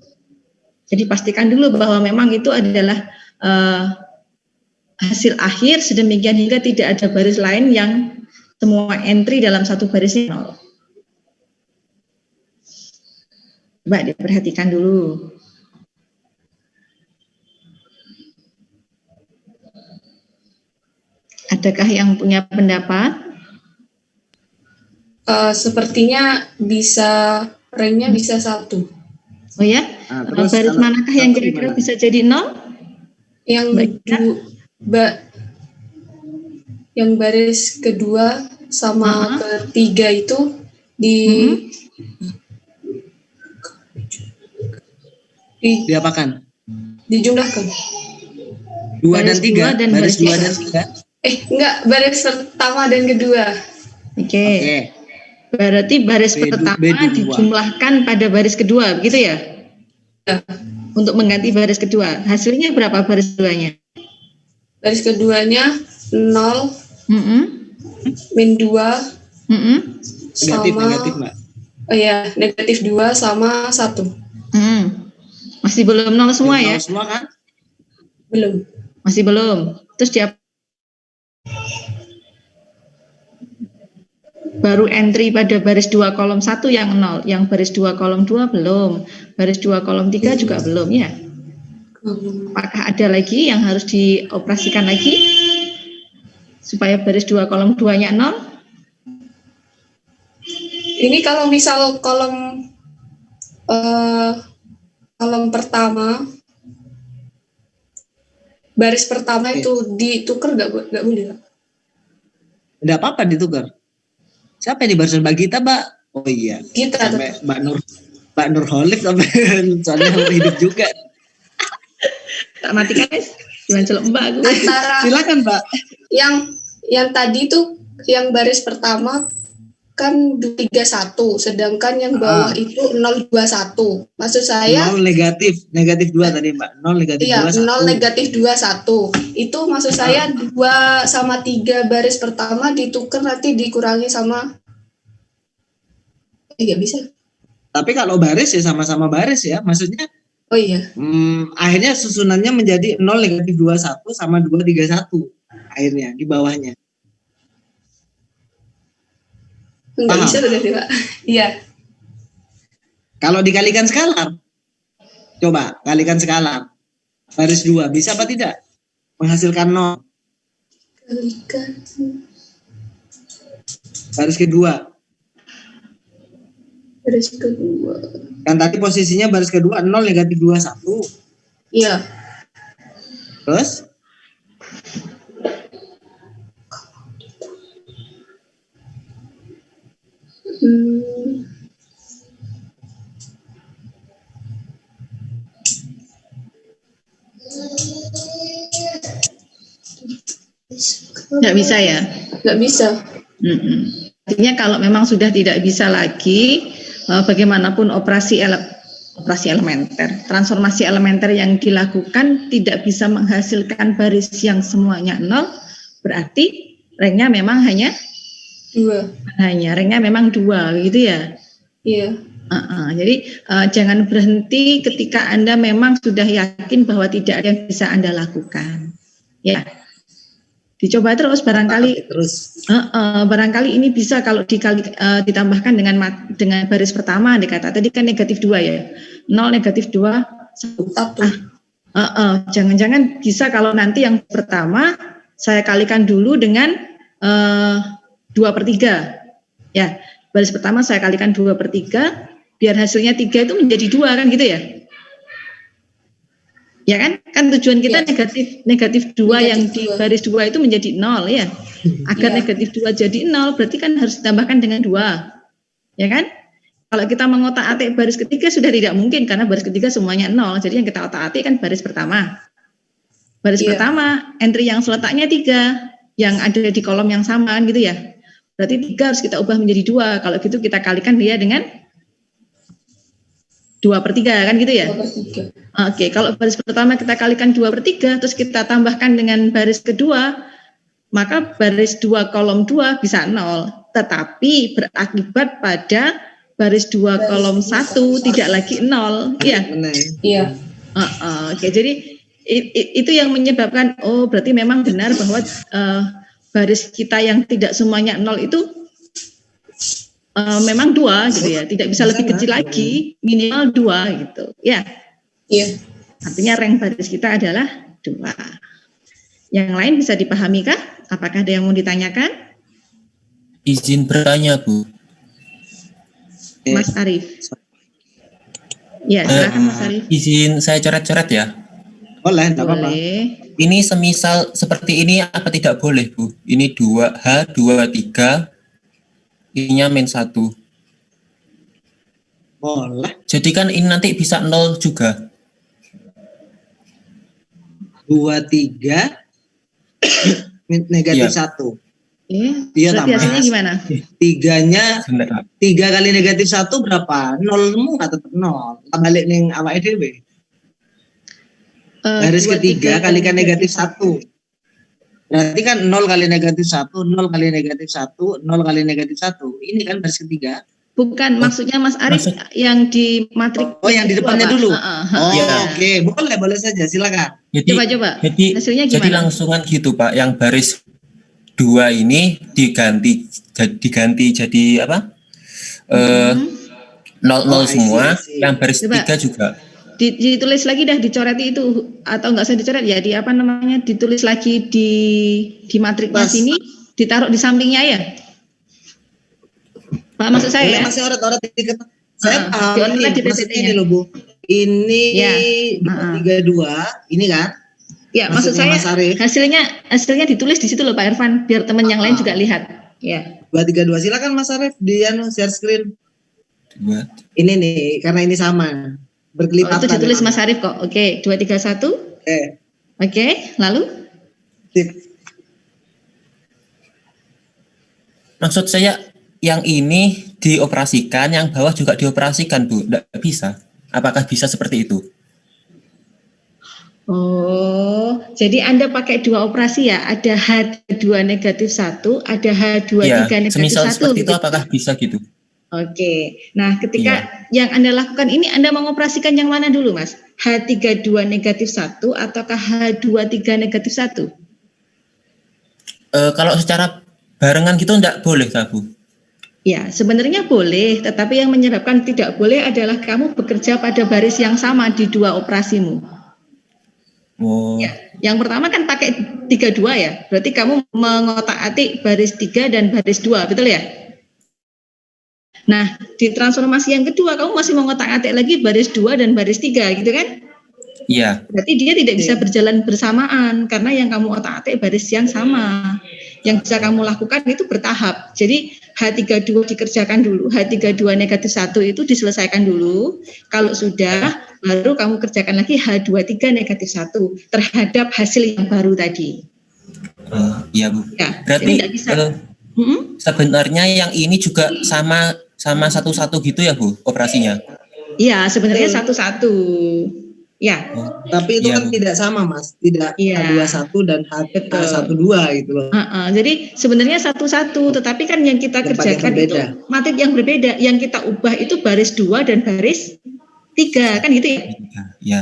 Jadi pastikan dulu bahwa memang itu adalah hasil akhir sedemikian hingga tidak ada baris lain yang semua entry dalam satu barisnya nol. Coba diperhatikan dulu. Adakah yang punya pendapat? Sepertinya bisa ranknya bisa 1. Oh ya? Baris manakah yang kira-kira bisa jadi nol? Yang baris kedua sama ketiga itu diapakan? Dijumlahkan. 2 dan 3. Baris 2 dan 3. Enggak, baris pertama dan kedua. Oke. Berarti baris pertama dijumlahkan pada baris kedua, begitu ya? Untuk mengganti baris kedua. Hasilnya berapa baris keduanya? Baris keduanya 0, min 2, sama negatif, Mbak. Oh iya, negatif 2 sama 1. Masih belum nol semua ya? Semua kan? Belum. Masih belum. Terus dia baru entry pada baris 2 kolom 1 yang 0, yang baris 2 kolom 2 belum, baris 2 kolom 3 juga belum ya. Apakah ada lagi yang harus dioperasikan lagi supaya baris 2 kolom 2-nya 0? Ini kalau misal kolom pertama, baris pertama itu ditukar nggak boleh? Nggak apa-apa ditukar. Siapa yang barusan Mbak Gita, Mbak? Oh iya. Kita sampai Mbak Nurholik sampai soalnya hidup juga. Tak matikan guys. Jangan celok Mbak. Silakan Mbak. Yang tadi tuh yang baris pertama kan 231, sedangkan yang bawah itu 021. Maksud saya 0 negatif 2 tadi Mbak. 0 negatif 2 1. 0 negatif 21. Itu maksud saya 2 sama 3 baris pertama ditukar nanti dikurangi sama nggak bisa. Tapi kalau baris ya sama-sama baris ya. Maksudnya oh iya. Akhirnya susunannya menjadi 0 negatif 21 sama 231 akhirnya di bawahnya. Enggak bisa berarti Pak. Iya. Kalau dikalikan skalar, coba kalikan skalar. Baris 2 bisa apa tidak? Menghasilkan 0. Kalikan. Baris kedua. Baris kedua. Kan tadi posisinya baris kedua 0, negatif 2, 1. Iya. Terus? Nggak bisa ya? Nggak bisa. Artinya kalau memang sudah tidak bisa lagi, bagaimanapun operasi elementer, transformasi elementer yang dilakukan tidak bisa menghasilkan baris yang semuanya 0, berarti ranknya memang hanya 2. ranknya memang 2, gitu ya? Iya. Jadi jangan berhenti ketika Anda memang sudah yakin bahwa tidak ada yang bisa Anda lakukan. Ya, dicoba terus barangkali. Barangkali ini bisa kalau ditambahkan dengan baris pertama. Dikata tadi kan negatif 2 ya, 0, negatif 2, 1. Jangan-jangan bisa kalau nanti yang pertama saya kalikan dulu dengan 2/3. Ya, baris pertama saya kalikan 2/3. Biar hasilnya 3 itu menjadi 2 kan gitu ya? Ya kan? Kan tujuan kita negatif 2 yang di baris 2 itu menjadi 0 ya. Agar negatif 2 jadi 0 berarti kan harus ditambahkan dengan 2. Ya kan? Kalau kita mengotak-atik baris ketiga sudah tidak mungkin karena baris ketiga semuanya 0. Jadi yang kita otak-atik kan baris pertama. Baris pertama, entry yang seletaknya 3 yang ada di kolom yang sama gitu ya. Berarti 3 harus kita ubah menjadi 2. Kalau gitu kita kalikan dia dengan 2/3 kan gitu ya? 2/3. Oke, kalau baris pertama kita kalikan 2/3, terus kita tambahkan dengan baris kedua, maka baris 2 kolom 2 bisa 0. Tetapi berakibat pada baris 2 kolom 1 tidak lagi 0. Iya? Iya. Oke, jadi itu yang menyebabkan, oh berarti memang benar bahwa baris kita yang tidak semuanya 0 itu memang 2 gitu ya, tidak bisa lebih kecil lagi, minimal 2 gitu ya. Iya. Artinya rank baris kita adalah 2. Yang lain bisa dipahami kah? Apakah ada yang mau ditanyakan? Izin bertanya, Bu. Mas Arief. Ya, silakan Mas Arief. Izin saya coret-coret ya. Boleh, enggak apa-apa. Ini semisal seperti ini apa tidak boleh, Bu? Ini 2H23 I-nya -1. Boleh. Jadi kan ini nanti bisa 0 juga. 23 negatif 1. Iya, berarti hasilnya gimana? 3 kali negatif 1 berapa? 0 semua tetap 0. Kita balik ning awake dhewe. Baris ketiga kalikan negatif 1. Berarti kan 0 kali negatif 1, 0 kali negatif 1, 0 kali negatif 1. Ini kan baris ketiga. Bukan, maksudnya Mas Arief yang di matrik. Oh, yang di depannya dulu. Ya. Oke. Boleh saja, silakan. Coba. Jadi hasilnya gimana? Jadi langsungan gitu, Pak. Yang baris 2 ini diganti jadi apa? 0 semua. Yang baris 3 juga. Ditulis lagi dah, dicoreti itu atau enggak usah dicoret ya, di apa namanya, ditulis lagi di matriknya sini, ditaruh di sampingnya ya. Pak, maksud saya ya. Masih orang dikit. Saya paham ini maksudnya ini loh, Bu. Ini ya. 32, ini kan? Ya, maksud saya hasilnya ditulis di situ loh Pak Irfan, biar teman yang lain juga lihat. Ya. 232, silakan Mas Arief di share screen. Ini nih, karena ini sama. Berkelipatan. Itu ditulis Mas Arief kok. Oke, 231. Oke, lalu? Maksud saya yang ini dioperasikan, yang bawah juga dioperasikan, Bu. Tidak bisa. Apakah bisa seperti itu? Oh, jadi Anda pakai 2 operasi ya? Ada H2 negatif 1, ada H23 negatif 1. Semisal seperti itu, apakah bisa gitu? Oke, nah ketika yang Anda lakukan ini, Anda mengoperasikan yang mana dulu Mas? H32 negatif 1 ataukah H23 negatif 1? Kalau secara barengan gitu enggak boleh, Bu? Ya, sebenarnya boleh, tetapi yang menyebabkan tidak boleh adalah kamu bekerja pada baris yang sama di 2 operasimu. Oh. Ya, yang pertama kan pakai 32 ya, berarti kamu mengotak-atik baris 3 dan baris 2, betul ya? Nah, di transformasi yang kedua kamu masih mengotak-atik lagi baris 2 dan baris 3 gitu kan? Iya. Berarti dia tidak bisa berjalan bersamaan karena yang kamu otak-atik baris yang sama. Yang bisa kamu lakukan itu bertahap. Jadi H32 dikerjakan dulu, H32 negatif 1 itu diselesaikan dulu. Kalau sudah, baru kamu kerjakan lagi H23 negatif 1 terhadap hasil yang baru tadi. Iya Bu. Ya, Berarti jadi tidak bisa. sebenarnya yang ini juga sama satu-satu gitu ya Bu operasinya? Iya, sebenarnya satu-satu. Ya. Tapi itu kan tidak sama Mas, tidak H21 dan H12 gitu loh. Jadi sebenarnya satu-satu, tetapi kan yang kita kerjakan itu matrik yang berbeda. Yang kita ubah itu baris 2 dan baris 3 kan gitu ya? Iya.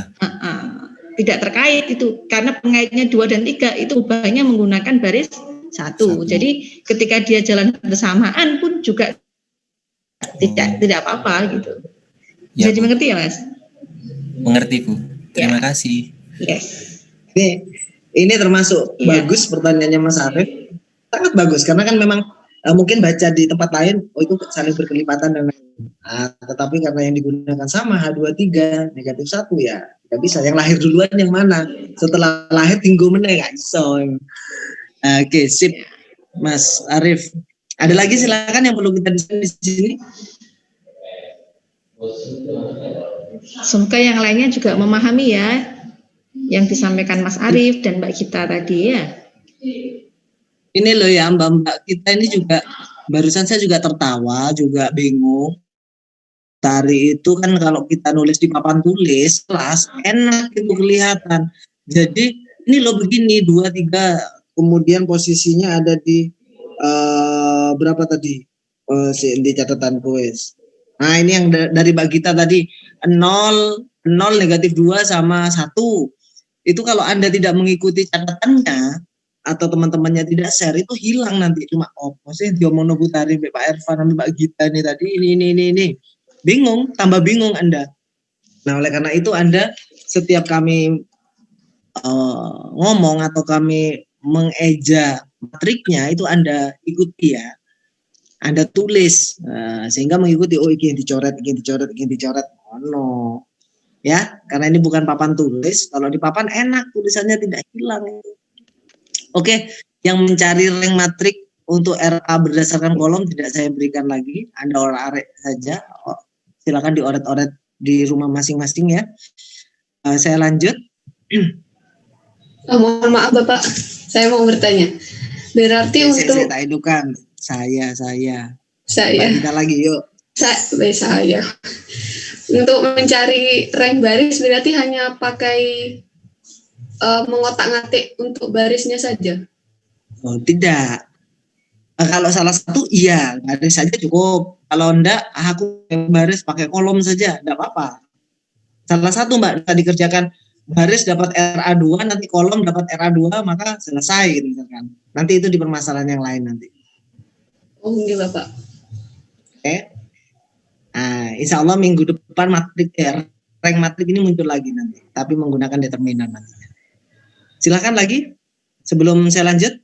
Tidak terkait itu karena pengaitnya 2 dan 3 itu ubahnya menggunakan baris 1. Jadi ketika dia jalan bersamaan pun juga tidak apa-apa gitu. Bisa dimengerti ya Mas? Mengerti Bu. Terima kasih. Yes. Ini termasuk bagus pertanyaannya Mas Arief. Sangat bagus karena kan memang mungkin baca di tempat lain itu saling berkelipatan dan tetapi karena yang digunakan sama H23 negatif 1 ya tidak bisa. Yang lahir duluan yang mana? Setelah lahir tinggal meneh gak iso. Oke, sip. Mas Arief. Ada lagi silakan yang perlu kita diskusi di sini. Semoga yang lainnya juga memahami ya yang disampaikan Mas Arief dan Mbak Gita tadi ya. Ini loh ya Mbak kita ini juga barusan saya juga tertawa, juga bingung. Tari itu kan kalau kita nulis di papan tulis kelas enak itu kelihatan. Jadi ini loh begini 2, 3 kemudian posisinya ada di berapa tadi di catatan kuis. Nah ini yang dari Mbak Gita tadi 0 negatif 2 sama 1. Itu kalau Anda tidak mengikuti catatannya atau teman-temannya tidak share itu hilang nanti. Cuma sih diomongno Bu Tari, Pak Ervan, Mbak Gita ini tadi ini. Bingung, tambah bingung Anda. Nah oleh karena itu Anda setiap kami ngomong atau kami mengeja matriknya itu Anda ikuti ya. Anda tulis sehingga mengikuti ini dicoret. Oh no. Ya, karena ini bukan papan tulis. Kalau di papan enak tulisannya tidak hilang. Oke, yang mencari rank matrik untuk RA berdasarkan kolom tidak saya berikan lagi. Anda oret saja. Silakan dioret-oret di rumah masing-masing ya. Saya lanjut. Mohon maaf Bapak, saya mau bertanya. Berarti untuk saya tak edukan. Saya. Kita lagi yuk. Saya. Untuk mencari rank baris berarti hanya pakai mengotak-ngatik untuk barisnya saja. Oh, tidak. Kalau salah satu iya, baris saja cukup. Kalau enggak, aku baris pakai kolom saja, enggak apa-apa. Salah satu Mbak tadi kerjakan baris dapat RA2, nanti kolom dapat RA2, maka selesai gitu misalkan. Nanti itu di permasalahan yang lain nanti. Oh, iya Bapak. Oke. Nah, insya Allah minggu depan rank matrik ini muncul lagi nanti, tapi menggunakan determinan nanti. Silakan lagi sebelum saya lanjut.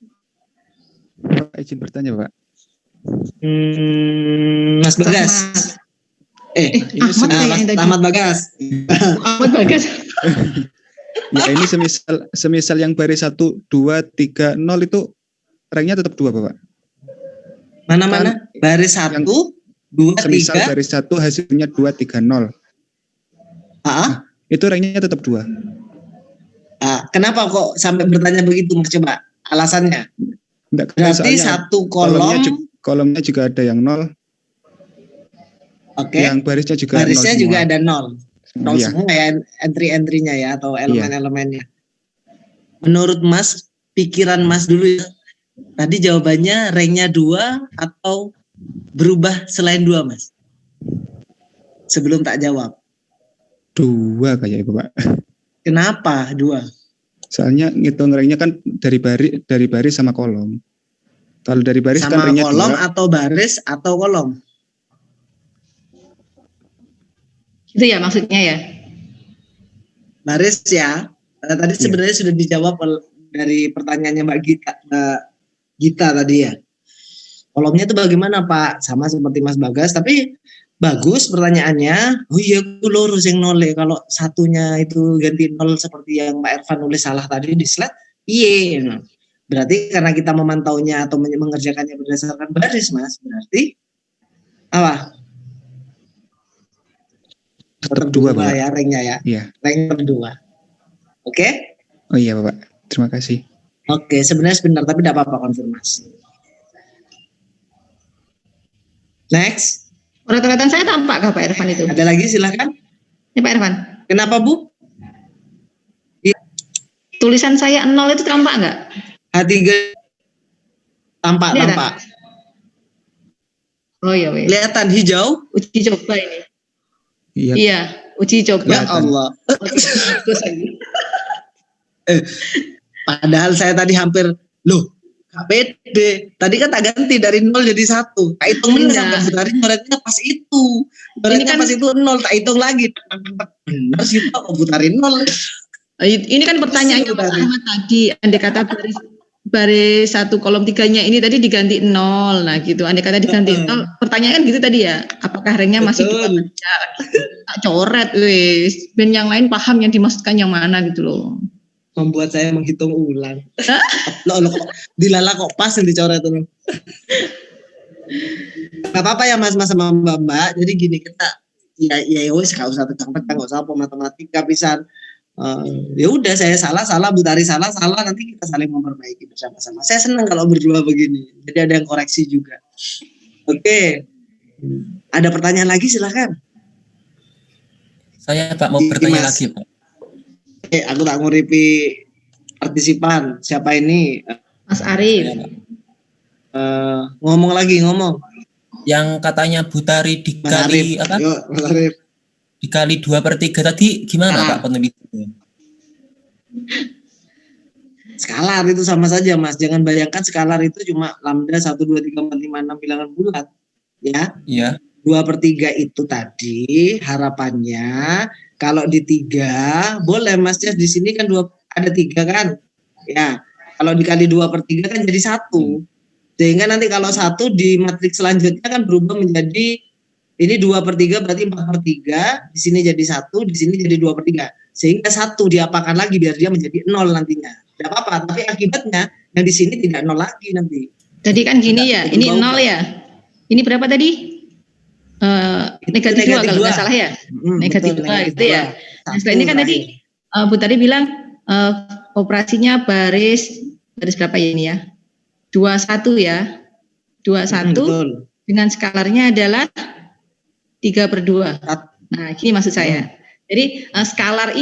Pak, izin bertanya Pak. Mas Bagas. Ahmad Bagas. Ahmad Bagas. Ya ini semisal yang baris 1, 2, 3, 0 itu ranknya tetap 2 Bapak. Mana-mana? Baris 1, 2, 3. Semisal baris 1 hasilnya 2, 3, 0. Itu ranknya tetap 2. Kenapa kok sampai bertanya begitu Mas? Coba alasannya. Berarti satu kolomnya juga ada yang 0. Oke. Yang barisnya juga 0 juga ada 0. 0 iya. Semua ya entry-entry-nya ya atau elemen-elemennya. Menurut Mas, pikiran Mas dulu ya. Tadi jawabannya ranknya 2 atau berubah selain 2 Mas? Sebelum tak jawab. 2 kayaknya Pak. Kenapa 2? Soalnya ngitung ranknya kan dari baris sama kolom. Kalau dari baris sama kan ranknya kolom 2. atau baris atau kolom? Itu ya maksudnya ya. Baris ya. Tadi sebenarnya sudah dijawab dari pertanyaannya Mbak Gita tadi ya. kolomnya itu bagaimana Pak? Sama seperti Mas Bagas, tapi bagus pertanyaannya. Oh iya, aku lurus yang nol. Kalau satunya itu ganti nol seperti yang Pak Ervan nulis salah tadi di slide, iya. Berarti karena kita memantaunya atau mengerjakannya berdasarkan baris, Mas. Berarti apa? Per dua, Bapak. Ya, ranknya ya. Iya. Rank per 2. Oke? Oh iya, Bapak. Terima kasih. Oke, sebenarnya benar tapi tidak apa-apa konfirmasi. Next. Urat-uratan saya tampak kah Pak Ervan itu? Ada lagi silakan. Ini Pak Ervan. Kenapa Bu? Tulisan saya 0 itu tampak nggak? H3 tampak. Oh iya wes. Kelihatan hijau. Uji coba ini. Iya. Iya, uji coba. Ya Allah. Padahal saya tadi hampir KPD. Tadi kan tak ganti dari 0 jadi 1. Tak hitung sampai Butari nyoretnya pas itu. Nyoretnya pas itu 0, tak hitung lagi. Benar sih Pak, Butari 0. Ini kan pertanyaannya Pak Ahmad tadi, andai kata baris 1 kolom 3-nya ini tadi diganti 0. Nah gitu, andai kata diganti 0, pertanyaan kan gitu tadi ya. Apakah ranknya masih 2 baca? Tak coret wis. Ben yang lain paham yang dimaksudkan yang mana gitu loh. Membuat saya menghitung ulang. Loh kok dilala kok pas yang dicoret itu. Gak apa-apa ya Mas sama Mbak. Jadi gini, kita ya wis gak usah tegang-tegang, gak usah apa matematika pisan. Ya udah saya salah, Butari salah, nanti kita saling memperbaiki bersama-sama. Saya senang kalau berdua begini. Jadi ada yang koreksi juga. Oke. Ada pertanyaan lagi silakan. Saya Pak mau bertanya lagi Pak. Aku tak nguripi partisipan. Siapa ini? Mas Arif. Ngomong. Yang katanya Butari dikali apa? Yuk, Mas Arif. Dikali 2/3 tadi gimana Pak penelitiannya? Skalar itu sama saja Mas. Jangan bayangkan skalar itu cuma lambda 1, 2, 3, 4, 5, 6 bilangan bulat. Ya. Iya. 2/3 itu tadi harapannya kalau di 3 boleh Mas Jas, di sini kan ada 3 kan. Ya. Kalau dikali 2/3 kan jadi 1. Sehingga nanti kalau 1 di matriks selanjutnya kan berubah menjadi ini 2/3 berarti 4/3, di sini jadi 1, di sini jadi 2/3. Sehingga 1 diapakan lagi biar dia menjadi 0 nantinya. Tidak apa-apa, tapi akibatnya yang di sini tidak 0 lagi nanti. Tadi kan gini ya, ini 0 ya. Ini berapa tadi? Negatif 2 kalau nggak salah ya. Negatif 2 gitu ya. Nah, setelah ini kan tadi Bu tadi bilang operasinya baris berapa ya ini ya? 21 ya. 21 dengan skalarnya adalah 3/2. Nah, ini maksud saya. Jadi skalar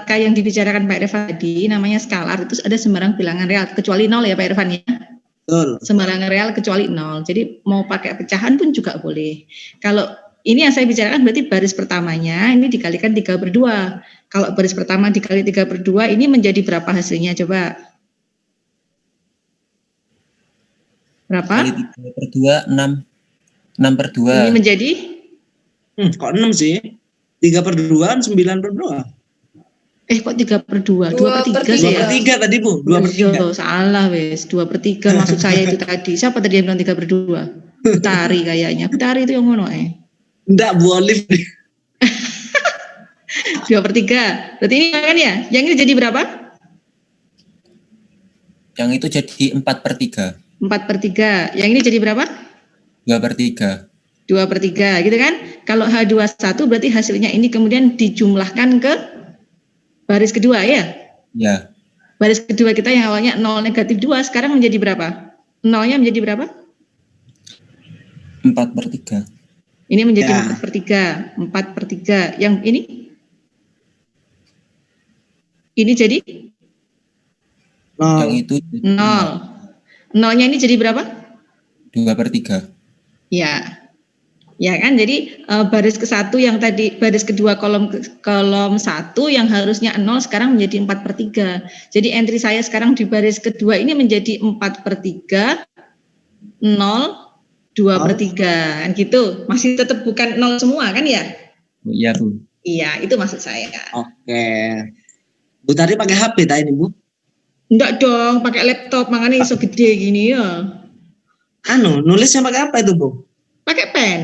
K yang dibicarakan Pak Irfan tadi namanya skalar, itu ada sembarang bilangan real kecuali 0 ya Pak Irfan ya. Betul. Sembarang real kecuali 0. Jadi mau pakai pecahan pun juga boleh. Kalau ini yang saya bicarakan berarti baris pertamanya ini dikalikan 3/2. Kalau baris pertama dikali 3/2 ini menjadi berapa hasilnya coba? Berapa? Kali 3/2 6/2. Ini menjadi kok 6 sih? 3/2 9/2. Kok 3/2? 2/3 sih ya? 2/3 tadi Bu, 2/3. Oh, salah wes, 2/3 maksud saya itu tadi. Siapa tadi yang bilang 3/2? Butari kayaknya. Butari itu yang ngono Enggak, Bu Olive. 2/3. Berarti ini kan ya? Yang ini jadi berapa? Yang itu jadi 4/3. 4/3. Yang ini jadi berapa? 2/3. 2/3 gitu kan? Kalau H21 berarti hasilnya ini kemudian dijumlahkan ke baris kedua ya? Ya. Baris kedua kita yang awalnya 0 negatif 2 sekarang menjadi berapa? 0-nya menjadi berapa? 4/3. Ini menjadi Ya. 4/3. 4/3. Yang ini? Ini jadi? Yang itu 0. 0-nya ini jadi berapa? 2/3. Ya. Ya kan, jadi baris ke-1 yang tadi, baris kedua kolom 1 yang harusnya 0 sekarang menjadi 4/3. Jadi entry saya sekarang di baris kedua ini menjadi 4/3, 0, 2/3 kan gitu. Masih tetap bukan 0 semua kan ya? Iya Bu. Iya, itu maksud saya. Oke. Bu tadi pakai HP tak ini Bu? Enggak dong, pakai laptop, makanya iso gede gini ya. nulisnya pakai apa itu, Bu? Pakai pen.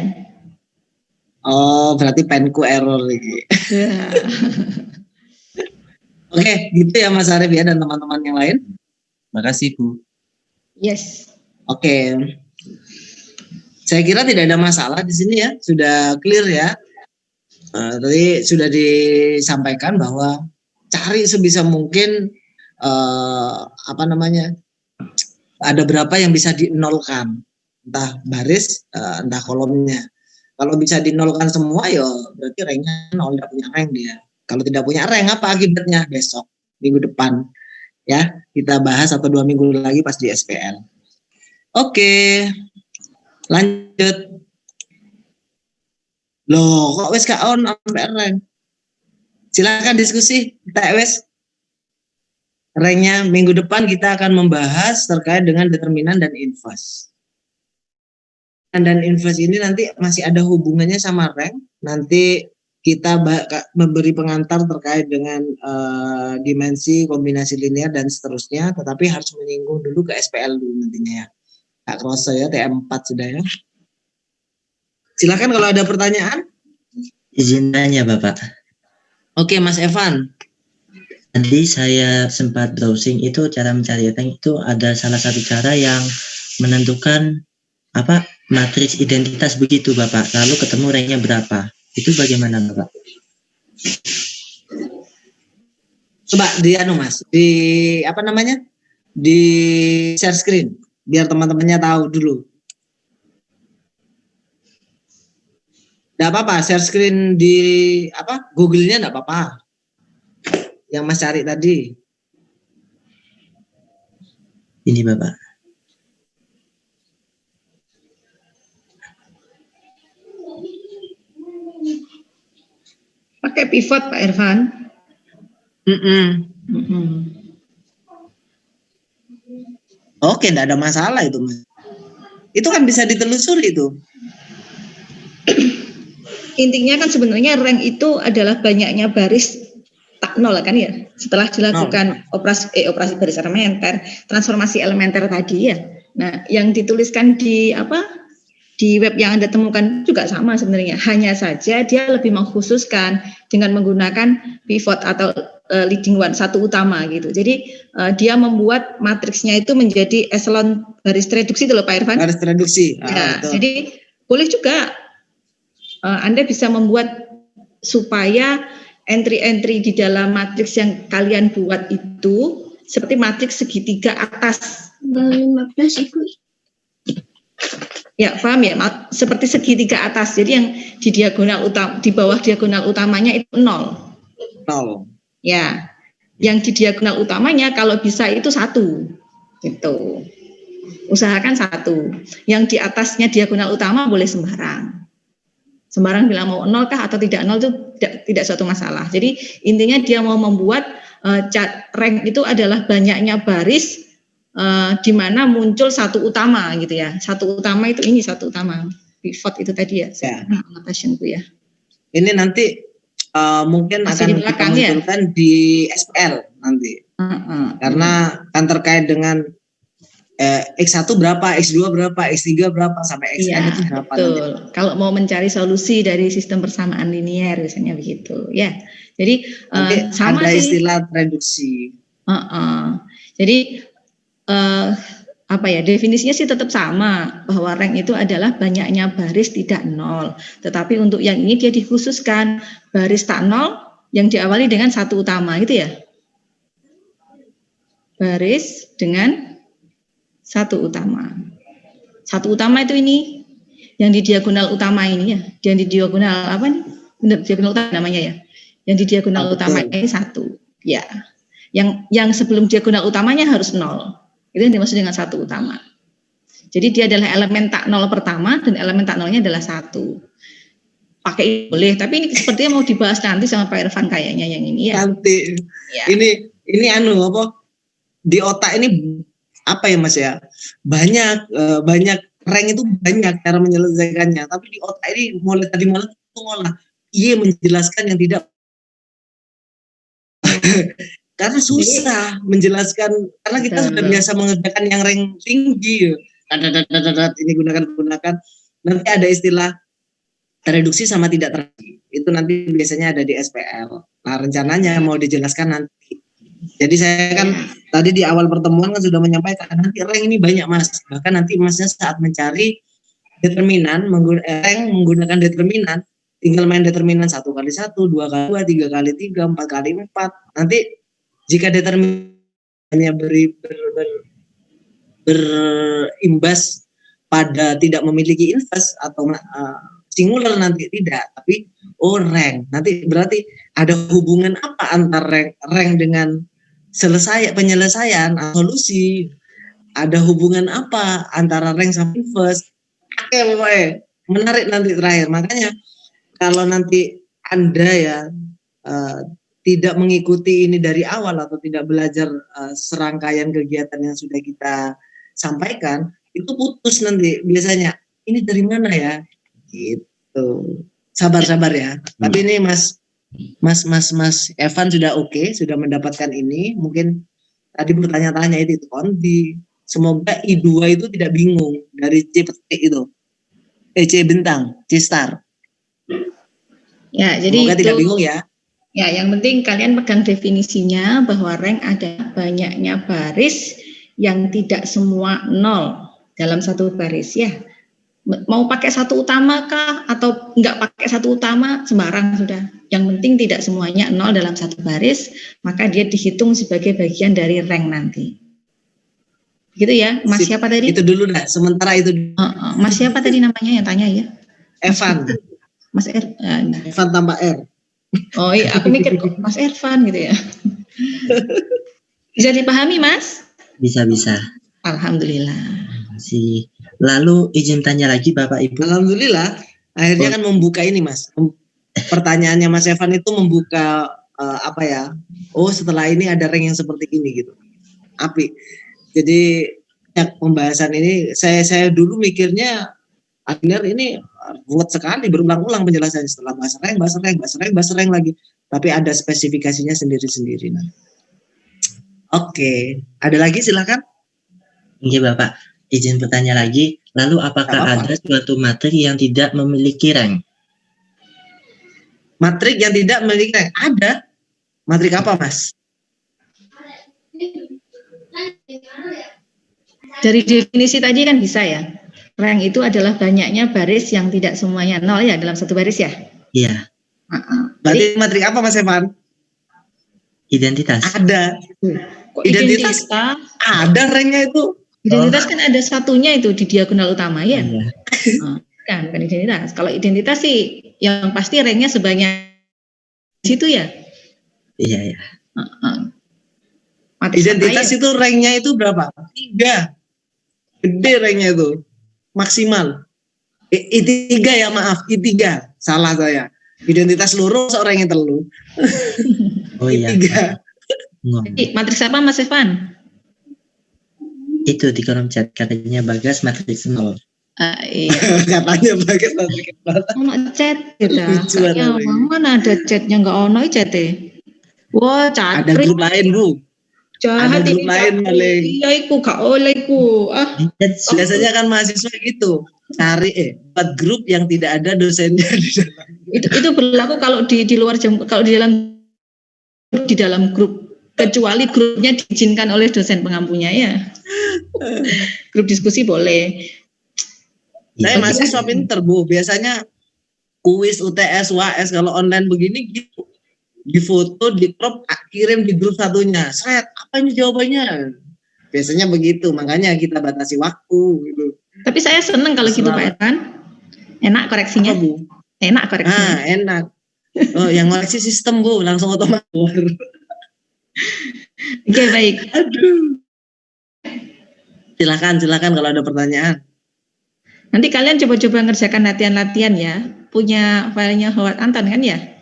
Oh, berarti penku error ini. Ya. Oke, gitu ya Mas Arif ya dan teman-teman yang lain. Makasih, Bu. Yes. Oke. Saya kira tidak ada masalah di sini ya, sudah clear ya. Tadi sudah disampaikan bahwa cari sebisa mungkin ada berapa yang bisa dinolkan, entah baris, entah kolomnya. Kalau bisa dinolkan semua ya berarti ranknya nol, tidak punya rank dia. Kalau tidak punya rank apa akibatnya? Besok, minggu depan ya kita bahas atau 2 minggu lagi pas di SPL. Oke, lanjut. Loh, kok wes gak on sampai rank? Silakan diskusi, kita wes. Ranknya minggu depan kita akan membahas terkait dengan determinan dan inverse. Dan inverse ini nanti masih ada hubungannya sama rank. Nanti kita memberi pengantar terkait dengan dimensi, kombinasi linear dan seterusnya. Tetapi harus menyinggung dulu ke SPL dulu nantinya ya. Kak Kroso ya, TM4 sudah ya. Silakan kalau ada pertanyaan. Izin tanya Bapak. Oke Mas Evan. Tadi saya sempat browsing itu cara mencari rank itu ada salah satu cara yang menentukan matriks identitas begitu Bapak. Lalu ketemu ranknya berapa? Itu bagaimana Bapak? Coba Mas, di share screen biar teman-temannya tahu dulu. Nggak apa-apa, share screen di Google-nya nggak apa-apa. Yang Mas cari tadi. Ini Bapak. Pakai pivot Pak Irfan. Oke, enggak ada masalah itu, Mas. Itu kan bisa ditelusuri itu. Intinya kan sebenarnya rank itu adalah banyaknya baris tak nol kan ya. Setelah dilakukan operasi baris elementer, transformasi elementer tadi ya. Nah, yang dituliskan di web yang Anda temukan juga sama sebenarnya. Hanya saja dia lebih mengkhususkan dengan menggunakan pivot atau leading one, satu utama gitu. Jadi dia membuat matriksnya itu menjadi eselon baris reduksi itu loh Pak Irfan. Baris reduksi. Ya, jadi boleh juga Anda bisa membuat supaya entry-entry di dalam matriks yang kalian buat itu seperti matriks segitiga atas. 15 Ibu. Ya, paham ya? Seperti segitiga atas. Jadi yang di diagonal di bawah diagonal utamanya itu 0. Ya. Yang di diagonal utamanya kalau bisa itu 1. Gitu. Usahakan 1. Yang di atasnya diagonal utama boleh sembarang. Sembarang bilang mau 0 kah atau tidak 0 itu tidak suatu masalah. Jadi intinya dia mau membuat rank itu adalah banyaknya baris di mana muncul satu utama gitu ya. Satu utama itu satu utama. Pivot itu tadi ya. Annotationku ya. Ini nanti mungkin masih akan kita munculkan di SPL nanti. Karena kan terkait dengan X1 berapa, X2 berapa, X3 berapa, sampai Xn itu berapa. Betul. Nanti. Kalau mau mencari solusi dari sistem persamaan linear biasanya begitu. Ya. Jadi sama ada sih. Istilah reduksi. Jadi definisinya sih tetap sama bahwa rank itu adalah banyaknya baris tidak 0. Tetapi untuk yang ini dia dikhususkan baris tak 0 yang diawali dengan satu utama gitu ya. Baris dengan satu utama. Satu utama itu ini yang di diagonal utama ini ya. Yang di diagonal apa nih? Benar, diagonal utama namanya ya. Yang di diagonal utama ini 1. Ya. Yang sebelum diagonal utamanya harus 0. Itu yang dimaksud dengan satu utama. Jadi dia adalah elemen tak 0 pertama dan elemen tak 0-nya adalah 1. Pakai boleh, tapi ini sepertinya mau dibahas nanti sama Pak Irfan kayaknya yang ini ya. Nanti. Ya. Ini di otak ini apa ya Mas ya? Banyak rank itu banyak cara menyelesaikannya, tapi di otak ini mulai tadi malam itu ngolah menjelaskan yang tidak karena susah menjelaskan karena kita sudah biasa mengerjakan yang rank tinggi ini gunakan. Nanti ada istilah tereduksi sama tidak tereduksi. Itu nanti biasanya ada di SPL. Nah, rencananya mau dijelaskan nanti. Jadi saya kan tadi di awal pertemuan kan sudah menyampaikan nanti rank ini banyak Mas. Bahkan nanti Masnya saat mencari determinan rank menggunakan determinan, tinggal main determinan 1 kali 1, 2 kali 2, 3 kali 3, 4 kali 4. Nanti jika determinannya berimbas pada tidak memiliki inverse atau singular nanti tidak, tapi rank. Nanti berarti ada hubungan apa antara rank dengan penyelesaian solusi? Ada hubungan apa antara rank sama inverse? Oke, pokoknya menarik nanti terakhir. Makanya kalau nanti Anda ya tidak mengikuti ini dari awal atau tidak belajar serangkaian kegiatan yang sudah kita sampaikan, itu putus nanti biasanya. Ini dari mana ya? Gitu. Sabar ya. Tapi ini Mas Evan sudah oke, sudah mendapatkan ini. Mungkin tadi bertanya-tanya itu Kondi. Semoga I2 itu tidak bingung dari C petik itu. C bentang, C star. Ya, jadi semoga itu tidak bingung ya. Ya, yang penting kalian pegang definisinya bahwa rank ada banyaknya baris yang tidak semua 0 dalam satu baris ya. Mau pakai satu utama kah atau enggak pakai satu utama, sembarang sudah. Yang penting tidak semuanya 0 dalam satu baris, maka dia dihitung sebagai bagian dari rank nanti. Gitu ya, Mas siapa tadi? Itu dulu dah, sementara itu. Mas siapa tadi namanya yang tanya ya? Evan. Mas Evan tambah R. Oh iya, aku mikir kok Mas Ervan gitu ya. Bisa dipahami Mas? Bisa. Alhamdulillah. Masih. Lalu izin tanya lagi Bapak Ibu. Alhamdulillah, akhirnya kan membuka ini Mas. Pertanyaannya Mas Evan itu membuka apa ya? Oh, setelah ini ada rank yang seperti ini gitu. Api. Jadi pembahasan ini saya dulu mikirnya akhirnya ini ruwet sekali, berulang-ulang penjelasannya, setelah bahas rank lagi. Tapi ada spesifikasinya sendiri-sendiri. Nah. Oke, ada lagi silakan. Iya Bapak, izin bertanya lagi. Lalu apakah ada suatu materi yang tidak memiliki rank? Matrik yang tidak memiliki rank? Ada. Matrik apa Mas? Dari definisi tadi kan bisa ya. Rank itu adalah banyaknya baris yang tidak semuanya 0 ya dalam satu baris ya? Iya. Berarti matrik apa Mas Evan? Identitas. Ada. Kok identitas? Ada ranknya itu. Identitas kan ada satunya itu di diagonal utama ya? Iya. Bukan identitas. Kalau identitas sih yang pasti ranknya sebanyak situ ya? Iya. Identitas itu ranknya itu berapa? 3. Gede ranknya itu. Maksimal. I3 ya maaf, I3. Salah saya. Identitas lurus seorang yang telu. Oh iya. I3. Matriks apa Mas Evan? Itu di kolom chat katanya Bagas matriks 0. Iya. Katanya Bagas matriks 0. Ono chat ya. Ya mana ada chatnya enggak ono chat-e. Wah, chat. Ada grup lain, Bu. Jahat ada grup lain paling. Iya iku gak oleh ku. Biasanya kan mahasiswa gitu. Cari buat grup yang tidak ada dosennya di dalam. Itu berlaku kalau di luar jam, kalau di dalam grup, kecuali grupnya diizinkan oleh dosen pengampunya ya. Grup diskusi boleh. Saya mahasiswa pinter Bu, biasanya kuis UTS, UAS kalau online begini gitu. Di foto, di crop, kirim di grup satunya. Sret, apa ini jawabannya? Biasanya begitu, makanya kita batasi waktu gitu. Tapi saya seneng kalau gitu Pak Evan. Enak koreksinya. Apa, Bu? Enak koreksinya. Enak. Oh, yang koreksi sistem Bu, langsung otomatis. Oke, baik. Aduh. Silakan kalau ada pertanyaan. Nanti kalian coba-coba ngerjakan latihan-latihan ya. Punya filenya Howard Anton kan ya?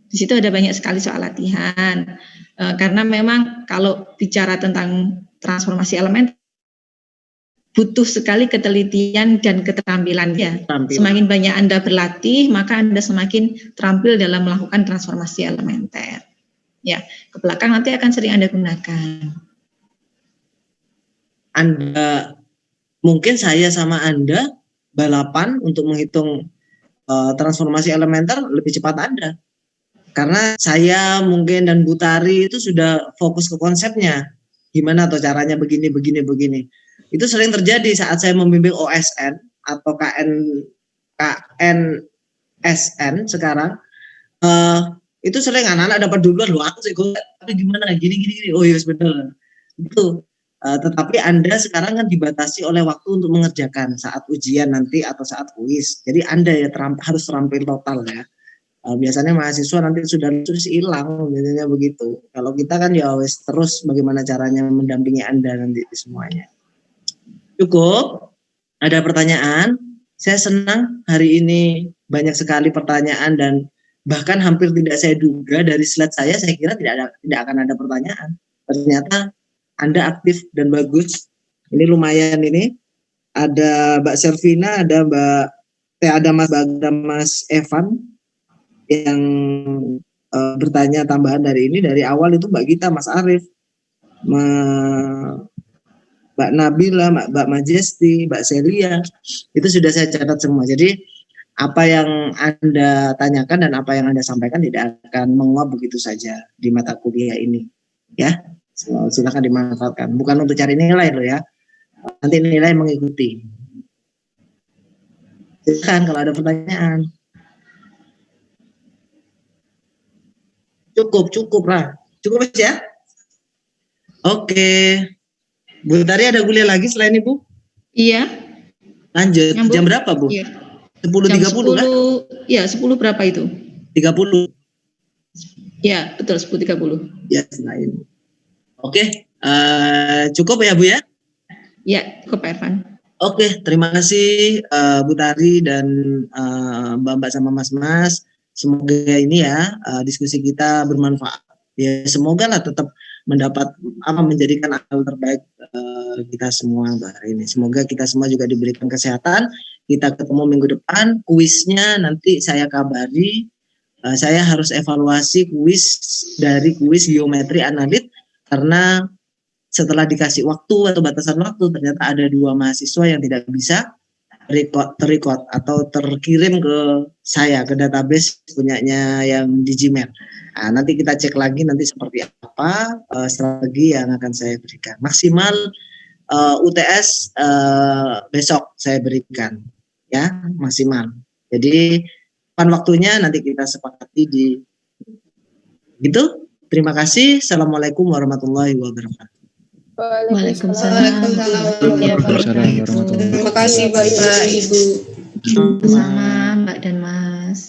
Di situ ada banyak sekali soal latihan. Karena memang kalau bicara tentang transformasi elemen butuh sekali ketelitian dan keterampilan ya. Semakin banyak Anda berlatih, maka Anda semakin terampil dalam melakukan transformasi elementer. Ya, ke belakang nanti akan sering Anda gunakan. Anda mungkin saya sama Anda balapan untuk menghitung transformasi elementer lebih cepat Anda. Karena saya mungkin dan Bu Tari itu sudah fokus ke konsepnya. Gimana atau caranya begini. Itu sering terjadi saat saya membimbing OSN atau KNSN sekarang. Itu sering anak-anak dapat duluan, loh aku sih tapi gimana gini. Oh iya benar. Itu. Tetapi Anda sekarang kan dibatasi oleh waktu untuk mengerjakan saat ujian nanti atau saat kuis. Jadi Anda ya harus terampil total ya. Biasanya mahasiswa nanti sudah lulus hilang, biasanya begitu. Kalau kita kan ya wes terus bagaimana caranya mendampingi Anda nanti semuanya. Cukup? Ada pertanyaan? Saya senang hari ini banyak sekali pertanyaan dan bahkan hampir tidak saya duga dari slide saya kira tidak akan ada pertanyaan. Ternyata Anda aktif dan bagus. Ini lumayan ini. Ada Mbak Servina, ada Mas Evan yang bertanya tambahan dari ini. Dari awal itu Mbak Gita, Mas Arief, Mbak Nabila, Mbak Majesti, Mbak Celia, itu sudah saya catat semua. Jadi apa yang Anda tanyakan dan apa yang Anda sampaikan tidak akan menguap begitu saja di mata kuliah ini. Ya, silakan dimanfaatkan. Bukan untuk cari nilai loh ya. Nanti nilai mengikuti. Silakan kalau ada pertanyaan. Cukup lah. Cukup ya? Oke. Bu Tari ada kuliah lagi selain Ibu? Iya. Lanjut. Nyambung. Jam berapa, Bu? Iya. 10.30 kan? Iya, 10 berapa itu? 30. Ya, betul 10.30. Ya, selain. Oke. Cukup ya, Bu ya? Ya, cukup Pak Irfan. Oke, terima kasih Bu Tari dan Mbak-mbak sama Mas-mas. Semoga ini ya diskusi kita bermanfaat. Ya semoga lah tetap mendapat menjadikan hal terbaik kita semua hari ini. Semoga kita semua juga diberikan kesehatan. Kita ketemu minggu depan. Kuisnya nanti saya kabari. Saya harus evaluasi dari kuis geometri analit karena setelah dikasih waktu atau batasan waktu ternyata ada 2 mahasiswa yang tidak bisa terrecord atau terkirim ke saya ke database punyanya yang di Gmail. Nah, nanti kita cek lagi nanti seperti apa strategi yang akan saya berikan. Maksimal UTS besok saya berikan ya maksimal. Jadi kapan waktunya nanti kita sepakati di gitu. Terima kasih. Assalamualaikum warahmatullahi wabarakatuh. Waalaikumsalam. Waalaikumsalam warahmatullahi wabarakatuh. Terima kasih Bapak Ibu. Sama Mbak dan Mas.